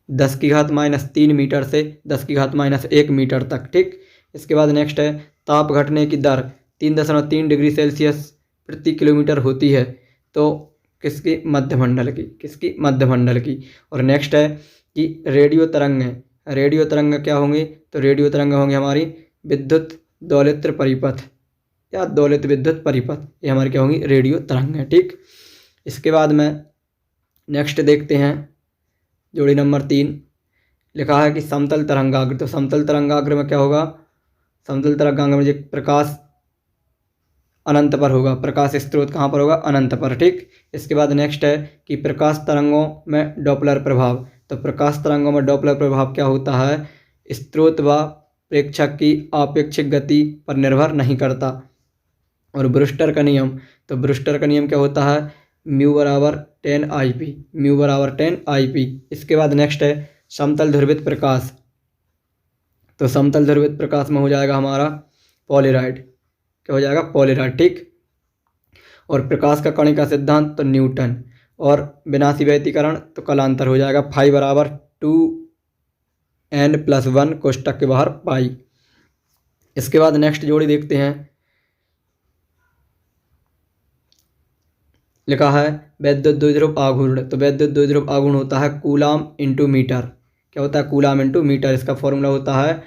Speaker 1: 10⁻³ मीटर से 10⁻1 मीटर तक, ठीक। इसके बाद नेक्स्ट है ताप घटने की दर 3.3 डिग्री सेल्सियस प्रति किलोमीटर होती है। तो किसकी, मध्यमंडल की, किसकी, मध्यमंडल की। और नेक्स्ट है कि रेडियो तरंगें, रेडियो तरंग क्या होंगी, तो रेडियो तरंग होंगे हमारी विद्युत दोलित्र परिपथ या दोलित विद्युत परिपथ, ये हमारी क्या होंगी, रेडियो तरंग है, ठीक। इसके बाद में नेक्स्ट देखते हैं जोड़ी नंबर 3, लिखा है कि समतल तरंगाग्र। तो समतल तरंगाग्र में क्या होगा, समतल तरंगाग्र में जो प्रकाश अनंत पर होगा, प्रकाश स्रोत कहाँ पर होगा, अनंत पर, ठीक। इसके बाद नेक्स्ट है कि प्रकाश तरंगों में डॉपलर प्रभाव। तो प्रकाश तरंगों में डॉपलर प्रभाव क्या होता है, स्रोत व प्रेक्षक की आपेक्षिक गति पर निर्भर नहीं करता। और ब्रूस्टर का नियम, तो ब्रूस्टर का नियम क्या होता है, μ = 10 IP, μ = 10 IP। इसके बाद नेक्स्ट है समतल ध्रुवित प्रकाश। तो समतल ध्रुवित प्रकाश में हो जाएगा हमारा पॉलीराइड, क्या हो जाएगा, पॉलीराइड, ठीक। और प्रकाश का कणिका सिद्धांत तो न्यूटन, और विनाशी व्यतिकरण तो कलांतर हो जाएगा फाई = 2n+1 कोष्टक के बाहर पाई। इसके बाद नेक्स्ट जोड़ी देखते हैं, लिखा है वैद्युत द्विध्रुव आघूर्ण। तो वैद्युत द्विध्रुव आघूर्ण होता है कूलाम × मीटर, क्या होता है, कूलाम × मीटर। इसका फॉर्मूला होता है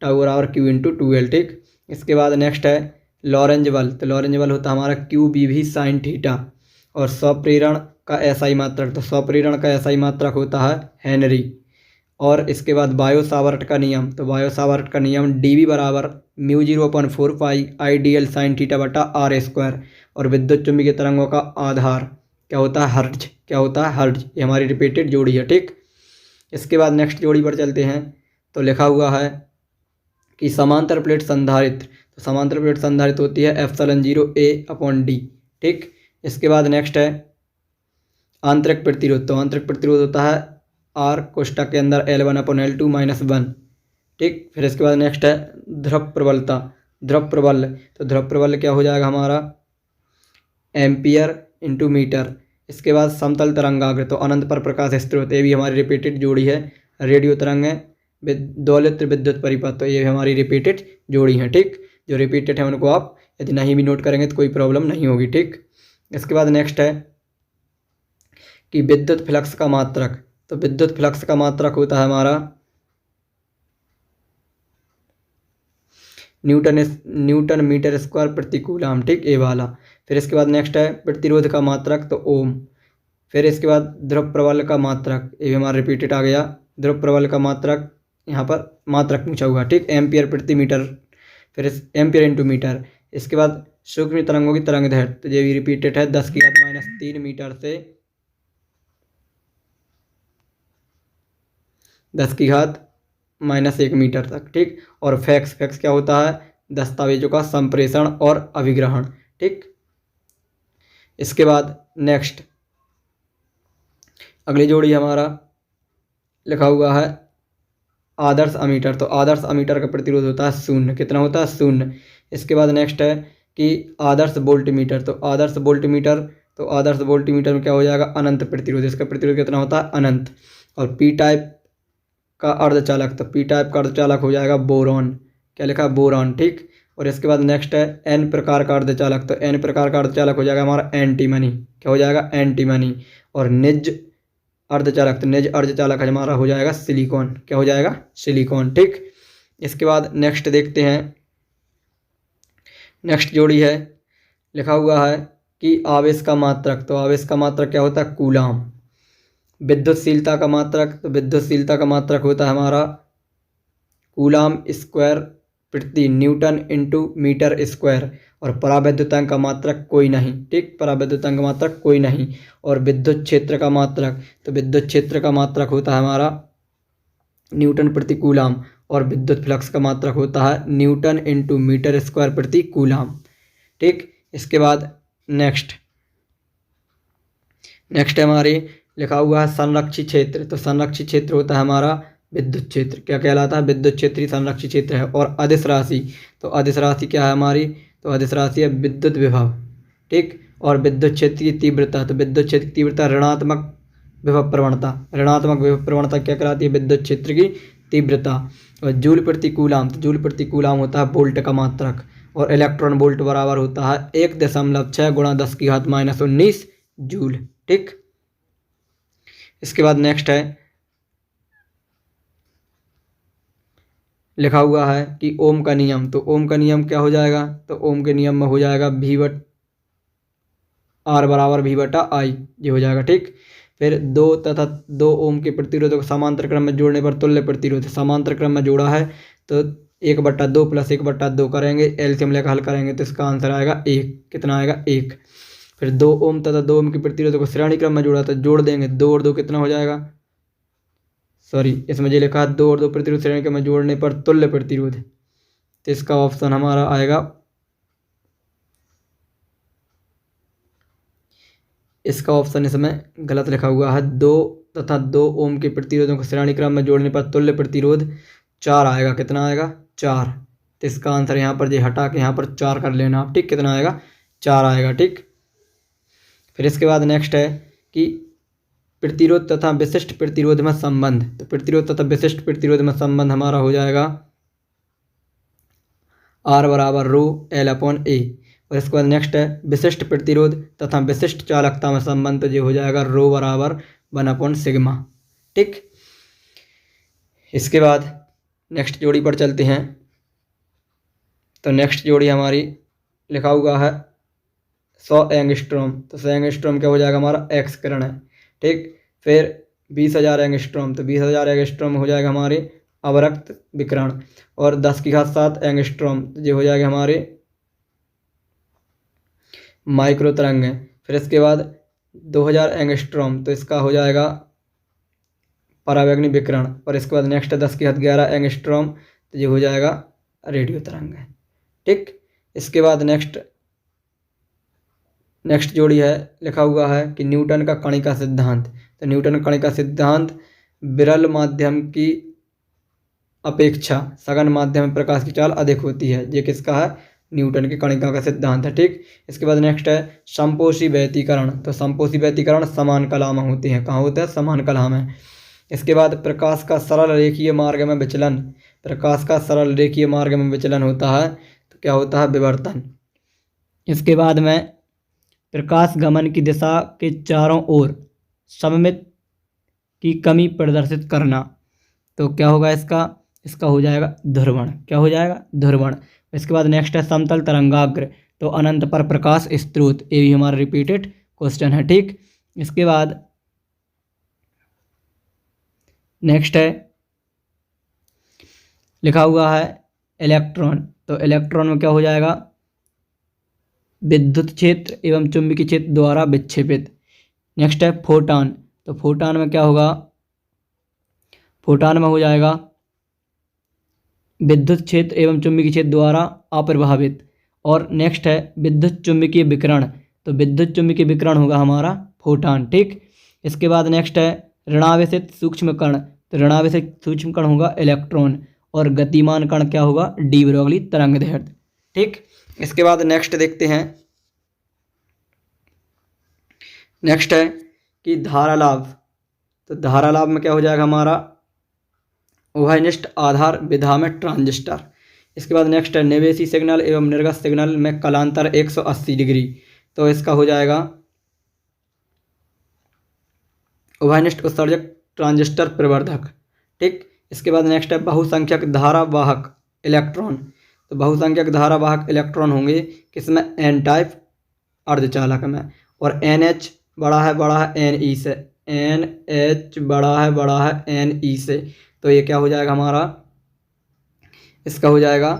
Speaker 1: τ q × 2l, ठीक। इसके बाद नेक्स्ट है लॉरेंज बल। तो लॉरेंज बल होता है हमारा QBV sin θ। और स्वप्रेरण का SI मात्रक, तो स्वप्रेरण का SI मात्रक होता है हेनरी। और इसके बाद बायो सावर्ट का नियम। तो बायो सावर्ट का नियम dV = μ0/4 पाई IDL sin θ/r²। और विद्युत चुम्बकीय तरंगों का आधार क्या होता है, हर्ट्ज, क्या होता है, हर्ट्ज। ये हमारी रिपीटेड जोड़ी है, ठीक। इसके बाद नेक्स्ट जोड़ी पर चलते हैं। तो लिखा हुआ है कि समांतर प्लेट संधारित्र। तो समांतर प्लेट संधारित्र होती है ε0A/d, ठीक। इसके बाद नेक्स्ट है आंतरिक प्रतिरोध। तो आंतरिक प्रतिरोध होता है R कोष्टक के अंदर L1/L2 - 1, ठीक। फिर इसके बाद नेक्स्ट है ध्रुव प्रबलता, ध्रुव प्रबल। तो ध्रुव प्रबल क्या हो जाएगा हमारा एम्पियर × मीटर। इसके बाद समतल तरंगाग्र, तो अनंत पर प्रकाश स्रोत, ये भी हमारी रिपीटेड जोड़ी है। रेडियो तरंगें, दोलित्र विद्युत परिपथ, तो ये हमारी रिपीटेड जोड़ी है, ठीक। जो रिपीटेड है उनको आप यदि नहीं भी नोट करेंगे तो कोई प्रॉब्लम नहीं होगी, ठीक। इसके बाद नेक्स्ट है कि विद्युत फ्लक्स का मात्रक। तो विद्युत फ्लक्स का मात्रक होता है हमारा न्यूटन मीटर² प्रति कूलाम, ठीक, ये वाला। फिर इसके बाद नेक्स्ट है प्रतिरोध का मात्रक, तो ओम। फिर इसके बाद ध्रुव प्रबल का मात्रक, ये भी हमारा रिपीटेड आ गया। ध्रुव प्रबल का मात्रक यहाँ पर मात्रक पूछा हुआ, ठीक, एम्पियर प्रति मीटर, फिर एम्पियर इंटू मीटर। इसके बाद सूक्ष्म तरंगों की तरंग दैर्घ्य, तो ये भी रिपीटेड है, 10⁻³ मीटर से 10⁻1 मीटर तक, ठीक। और फैक्स, फैक्स क्या होता है, दस्तावेजों का संप्रेषण और अभिग्रहण, ठीक। इसके बाद नेक्स्ट अगली जोड़ी हमारा लिखा हुआ है आदर्श अमीटर, तो आदर्श अमीटर का प्रतिरोध होता है 0, कितना होता है 0। इसके बाद नेक्स्ट है कि आदर्श वोल्टमीटर, तो आदर्श वोल्टमीटर, तो आदर्श वोल्टमीटर में क्या हो जाएगा, अनंत प्रतिरोध, इसका प्रतिरोध कितना होता है, अनंत। और पी टाइप का अर्धचालक, तो पी टाइप का अर्धचालक हो जाएगा बोरॉन, क्या लिखा है, बोरॉन, ठीक। और इसके बाद नेक्स्ट है एन प्रकार का अर्धचालक, तो एन प्रकार का अर्धचालक हो जाएगा हमारा एंटीमनी, क्या हो जाएगा, एंटीमनी। और निज अर्धचालक, तो निज अर्धचालक हमारा हो जाएगा सिलिकॉन, क्या हो जाएगा, सिलिकॉन, ठीक। इसके बाद नेक्स्ट देखते हैं, नेक्स्ट जोड़ी है लिखा हुआ है कि आवेश का मात्रक, तो आवेश का मात्रक क्या होता है, कूलाम। विद्युतशीलता का मात्रक, तो विद्युतशीलता का मात्रक होता है हमारा कूलाम स्क्वायर प्रति न्यूटन इंटू मीटर स्क्वायर। और परावैद्युतांक का मात्रक कोई नहीं, ठीक, परावैद्युतांक का मात्रक कोई नहीं। और विद्युत क्षेत्र का मात्रक, तो विद्युत क्षेत्र का मात्रक होता है हमारा न्यूटन प्रति कूलाम। और विद्युत फ्लक्स का मात्रक होता है न्यूटन इंटू मीटर स्क्वायर प्रति कूलाम, ठीक। इसके बाद नेक्स्ट है हमारी लिखा हुआ है संरक्षित क्षेत्र, तो संरक्षित क्षेत्र होता है हमारा विद्युत क्षेत्र, क्या कहलाता है, विद्युत क्षेत्र ही संरक्षित क्षेत्र है। और अदिश राशि, तो अदिश राशि क्या है हमारी, तो अदिश राशि है विद्युत विभव, ठीक। और विद्युत क्षेत्र की तीव्रता, तो विद्युत क्षेत्र की तीव्रता ऋणात्मक विभव प्रवणता, ऋणात्मक विभव प्रवणता क्या कहलाती है, विद्युत क्षेत्र की तीव्रता। और जूल प्रति कूलाम, तो जूल प्रति कूलाम होता है वोल्ट का मात्रक। और इलेक्ट्रॉन वोल्ट बराबर होता है 1.6 गुणा 10⁻⁻19 जूल, ठीक। इसके बाद नेक्स्ट है लिखा हुआ है कि ओम का नियम, तो ओम का नियम क्या हो जाएगा, तो ओम के नियम में हो जाएगा V/R बराबर V/I, ये हो जाएगा, ठीक। फिर 2 तथा 2 ओम के प्रतिरोधों को समांतर क्रम में जोड़ने पर तुल्य प्रतिरोध, समांतर क्रम में जोड़ा है तो 1/2 प्लस 1/2 करेंगे, एलसीएम लेकर हल करेंगे तो इसका आंसर आएगा 1, कितना आएगा 1। फिर 2 ओम तथा 2 ओम के प्रतिरोधों को श्रेणी क्रम में जोड़ा तो जोड़ देंगे, 2 और 2 कितना हो जाएगा, सॉरी इसमें जो लिखा है 2 और 2 प्रतिरोध श्रेणी क्रम में जोड़ने पर तुल्य प्रतिरोध, तो इसका ऑप्शन हमारा आएगा, इसका ऑप्शन इसमें गलत लिखा हुआ है। 2 तथा 2 ओम के प्रतिरोधों को श्रेणी क्रम में जोड़ने पर तुल्य प्रतिरोध 4 आएगा, कितना आएगा 4, तो इसका आंसर यहाँ पर जो हटा के यहाँ पर 4 कर लेना आप, ठीक, कितना आएगा 4 आएगा, ठीक। फिर इसके बाद नेक्स्ट है कि प्रतिरोध तथा विशिष्ट प्रतिरोध में संबंध, तो प्रतिरोध तथा विशिष्ट प्रतिरोध में संबंध हमारा हो जाएगा R बराबर रो L/A। और इसके बाद नेक्स्ट है विशिष्ट प्रतिरोध तथा विशिष्ट चालकता में संबंध, तो ये हो जाएगा रो बराबर 1/σ, ठीक। इसके बाद नेक्स्ट जोड़ी पर चलते हैं, तो नेक्स्ट जोड़ी हमारी लिखा हुआ है 100 एंगस्ट्रॉम, तो 100 एंगस्ट्रॉम क्या हो जाएगा हमारा एक्स किरण है, ठीक। फिर 20,000 एंगस्ट्रॉम, तो 20,000 एंगस्ट्रॉम हो जाएगा हमारे अवरक्त विकिरण। और 10�7 एंगस्ट्रॉम, तो ये हो जाएगा हमारे माइक्रो तरंग है। फिर इसके बाद 2000 एंगस्ट्रॉम, तो इसका हो जाएगा परावैंगनी विकिरण। और इसके बाद नेक्स्ट है 10⁻11 एंगस्ट्रॉम, तो ये हो जाएगा रेडियो तरंग है, ठीक। इसके बाद नेक्स्ट जोड़ी है लिखा हुआ है कि न्यूटन का कणिका सिद्धांत, तो न्यूटन का कणिका सिद्धांत विरल माध्यम की अपेक्षा सघन माध्यम में प्रकाश की चाल अधिक होती है, ये किसका है, न्यूटन के कणिका का सिद्धांत है, ठीक। इसके बाद नेक्स्ट है संपोषी व्यतिकरण, तो संपोषी व्यतिकरण समान कला में होते हैं, कहाँ होते हैं, समान कला में। इसके बाद प्रकाश का सरल रेखीय मार्ग में विचलन, प्रकाश का सरल रेखीय मार्ग में विचलन होता है तो क्या होता है, विवर्तन। इसके बाद में प्रकाश गमन की दिशा के चारों ओर सममित की कमी प्रदर्शित करना, तो क्या होगा इसका हो जाएगा ध्रुवण, क्या हो जाएगा ध्रुवण। इसके बाद नेक्स्ट है समतल तरंगाग्र, तो अनंत पर प्रकाश स्रोत, ये भी हमारा रिपीटेड क्वेश्चन है, ठीक। इसके बाद नेक्स्ट है लिखा हुआ है इलेक्ट्रॉन, तो इलेक्ट्रॉन में क्या हो जाएगा, विद्युत क्षेत्र एवं चुंबकीय क्षेत्र द्वारा विक्षेपित। नेक्स्ट है फोटान, तो फोटान में क्या होगा, फोटान में हो जाएगा विद्युत क्षेत्र एवं चुंबकीय क्षेत्र द्वारा अप्रभावित। और नेक्स्ट है विद्युत चुंबकीय विकिरण, तो विद्युत चुंबकीय विकिरण होगा हमारा फोटान। ठीक, इसके बाद नेक्स्ट है ऋणावेशित सूक्ष्म कण, तो ऋणावेशित सूक्ष्म कण होगा इलेक्ट्रॉन। और गतिमान कण क्या होगा, डी ब्रोगली तरंगदैर्ध्य। ठीक, इसके बाद नेक्स्ट देखते हैं, नेक्स्ट है कि धारा लाभ, तो धारा लाभ में क्या हो जाएगा हमारा, उभयनिष्ठ आधार विधा में ट्रांजिस्टर। इसके बाद नेक्स्ट है निवेशी सिग्नल एवं निर्गत सिग्नल में कलांतर 180 डिग्री, तो इसका हो जाएगा उभयनिष्ठ उत्सर्जक ट्रांजिस्टर प्रवर्धक। ठीक, इसके बाद नेक्स्ट है बहुसंख्यक धारावाहक इलेक्ट्रॉन, तो बहुसंख्यक धारावाहक इलेक्ट्रॉन होंगे किसमें, एन टाइप अर्धचालक में। और एन एच बड़ा है एन ई से, एन एच बड़ा है एन ई से, तो ये क्या हो जाएगा हमारा, इसका हो जाएगा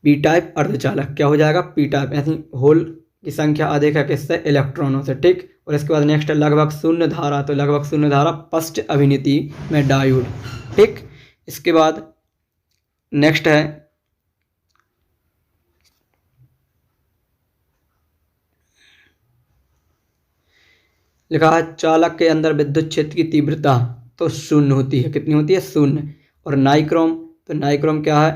Speaker 1: पी टाइप अर्धचालक, क्या हो जाएगा, पी टाइप। ऐसी होल की संख्या अधिक है किससे, इलेक्ट्रॉनों से। ठीक, और इसके बाद नेक्स्ट है लगभग शून्य धारा, तो लगभग शून्य धारा पस्ट अभिनीति में डायोड। ठीक, इसके बाद नेक्स्ट है लिखा है चालक के अंदर विद्युत क्षेत्र की तीव्रता तो शून्य होती है, कितनी होती है, शून्य। और नाइक्रोम, तो नाइक्रोम क्या है,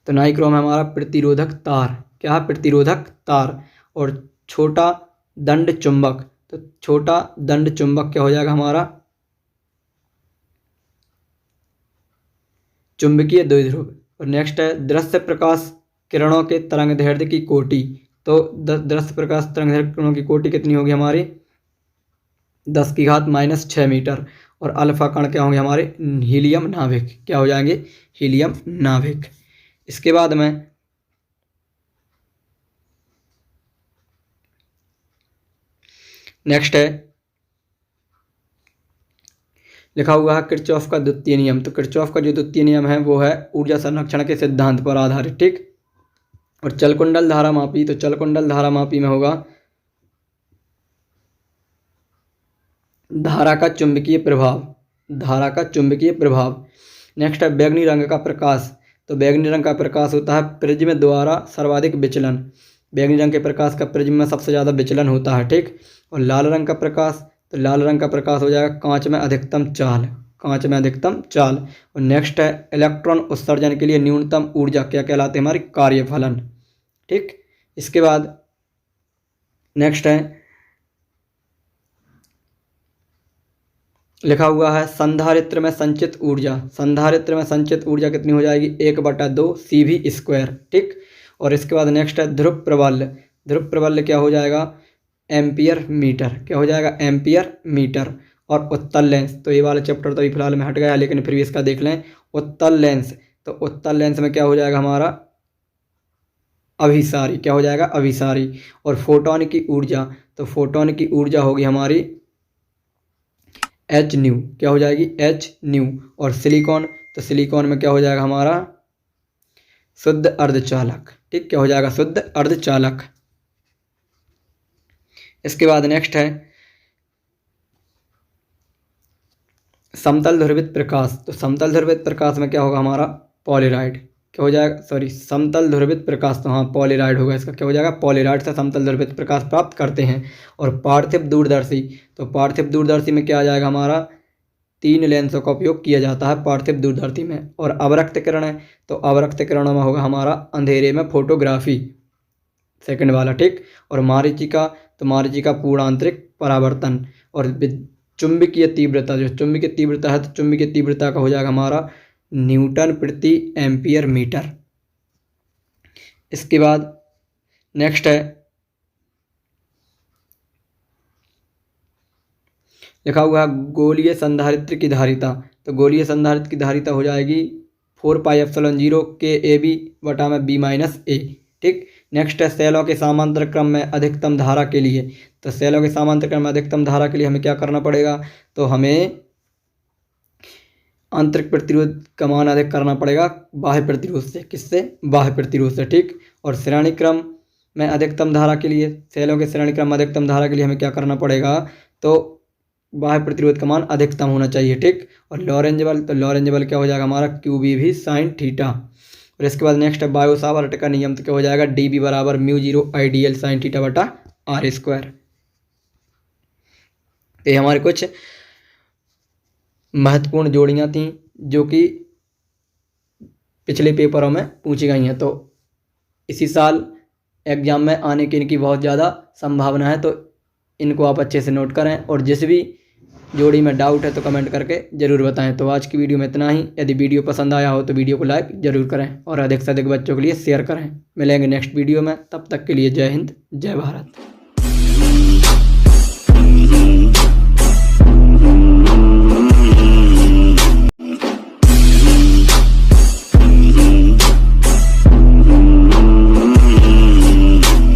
Speaker 1: तो नाइक्रोम है हमारा प्रतिरोधक तार, क्या है, प्रतिरोधक तार। और छोटा दंड चुंबक, तो छोटा दंड चुंबक क्या हो जाएगा हमारा, चुंबकीय द्विध्रुव। और नेक्स्ट है दृश्य प्रकाश किरणों के तरंगदैर्ध्य की कोटि, तो दृश्य प्रकाश तरंगदैर्ध्य किरणों की कोटि कितनी होगी हमारी, 10⁻⁻6 मीटर। और अल्फा कण क्या होंगे हमारे, हीलियम नाभिक, क्या हो जाएंगे, हीलियम नाभिक। इसके बाद में नेक्स्ट है लिखा हुआ है किरचॉफ का द्वितीय नियम, तो किरचॉफ का जो द्वितीय नियम है वो है ऊर्जा संरक्षण के सिद्धांत पर आधारित। ठीक, और चलकुंडल धारा मापी, तो चलकुंडल धारा मापी में होगा धारा का चुंबकीय प्रभाव, धारा का चुंबकीय प्रभाव। नेक्स्ट है बैगनी रंग का प्रकाश, तो बैगनी रंग का प्रकाश होता है प्रिज्म द्वारा सर्वाधिक विचलन, बैगनी रंग के प्रकाश का प्रिज्म में सबसे ज़्यादा विचलन होता है। ठीक, और लाल रंग का प्रकाश, तो लाल रंग का प्रकाश हो जाएगा कांच में अधिकतम चाल, कांच में अधिकतम चाल। और नेक्स्ट है इलेक्ट्रॉन उत्सर्जन के लिए न्यूनतम ऊर्जा क्या कहलाती है हमारी, कार्यफलन। ठीक, इसके बाद नेक्स्ट है लिखा हुआ है संधारित्र में संचित ऊर्जा, संधारित्र में संचित ऊर्जा कितनी हो जाएगी, 1/2 CV²। ठीक, और इसके बाद नेक्स्ट है ध्रुव प्रबल, ध्रुव प्रबल क्या हो जाएगा, एम्पियर मीटर, क्या हो जाएगा, एम्पियर मीटर। और उत्तल लेंस, तो ये वाला चैप्टर तो अभी फिलहाल में हट गया है, लेकिन फिर भी इसका देख लें। उत्तल लेंस, तो उत्तल लेंस में क्या हो जाएगा हमारा, अभिसारी, क्या हो जाएगा, अभिसारी। और फोटोन की ऊर्जा, तो फोटोन की ऊर्जा होगी हमारी H न्यू, क्या हो जाएगी, H न्यू। और सिलिकॉन, तो सिलिकॉन में क्या हो जाएगा हमारा, शुद्ध अर्धचालक। ठीक, क्या हो जाएगा, शुद्ध अर्धचालक। इसके बाद नेक्स्ट है समतल ध्रुवित प्रकाश, तो समतल ध्रुवित प्रकाश में क्या होगा हमारा, पॉलीराइड, क्या हो जाएगा, सॉरी समतल ध्रुवित प्रकाश, तो हाँ पॉलीराइड होगा इसका, क्या हो जाएगा, पॉलीराइड से समतल ध्रुवित प्रकाश प्राप्त करते हैं। और पार्थिव दूरदर्शी, तो पार्थिव दूरदर्शी में क्या आ जाएगा हमारा, 3 लेंसों का उपयोग किया जाता है पार्थिव दूरदर्शी में। और अवरक्त किरण है, तो अवरक्त किरणों में होगा हमारा अंधेरे में फोटोग्राफी, सेकंड वाला। ठीक, और मारीचिका, तो मारीचिका पूर्णांतरिक परावर्तन। और चुंबकीय तीव्रता, जो चुंबकीय तीव्रता है, तो चुंबकीय तीव्रता का हो जाएगा हमारा न्यूटन प्रति एम्पियर मीटर। इसके बाद नेक्स्ट है लिखा हुआ है गोलीय संधारित्र की धारिता, तो गोलीय संधारित्र की धारिता हो जाएगी 4πε0 KAB/B-A। ठीक, नेक्स्ट है सेलों के समांतर क्रम में अधिकतम धारा के लिए, तो सेलों के समांतर क्रम में अधिकतम धारा के लिए हमें क्या करना पड़ेगा, तो हमें आंतरिक प्रतिरोध का मान अधिक करना पड़ेगा बाह्य प्रतिरोध से। किससे? बाह्य प्रतिरोध से। ठीक। और श्रेणी क्रम में अधिकतम धारा के लिए, सेलों के श्रेणी क्रम में अधिकतम धारा के लिए हमें क्या करना पड़ेगा? तो बाह्य प्रतिरोध का मान अधिकतम होना चाहिए। ठीक। और लॉरेंज बल, तो लॉरेंज बल क्या हो जाएगा हमारा? QV sin theta. और इसके बाद नेक्स्ट है बायो सावर्ट का नियम, तो क्या हो जाएगा? DB बराबर μ0 IDL sin थीटा बटा R²। तो ये हमारे कुछ महत्वपूर्ण जोड़ियाँ थी जो कि पिछले पेपरों में पूछी गई हैं। तो इसी साल एग्जाम में आने की इनकी बहुत ज़्यादा संभावना है, तो इनको आप अच्छे से नोट करें। और जिस भी जोड़ी में डाउट है तो कमेंट करके ज़रूर बताएं। तो आज की वीडियो में इतना ही। यदि वीडियो पसंद आया हो तो वीडियो को लाइक ज़रूर करें और अधिक से अधिक बच्चों के लिए शेयर करें। मिलेंगे नेक्स्ट वीडियो में, तब तक के लिए जय हिंद, जय भारत।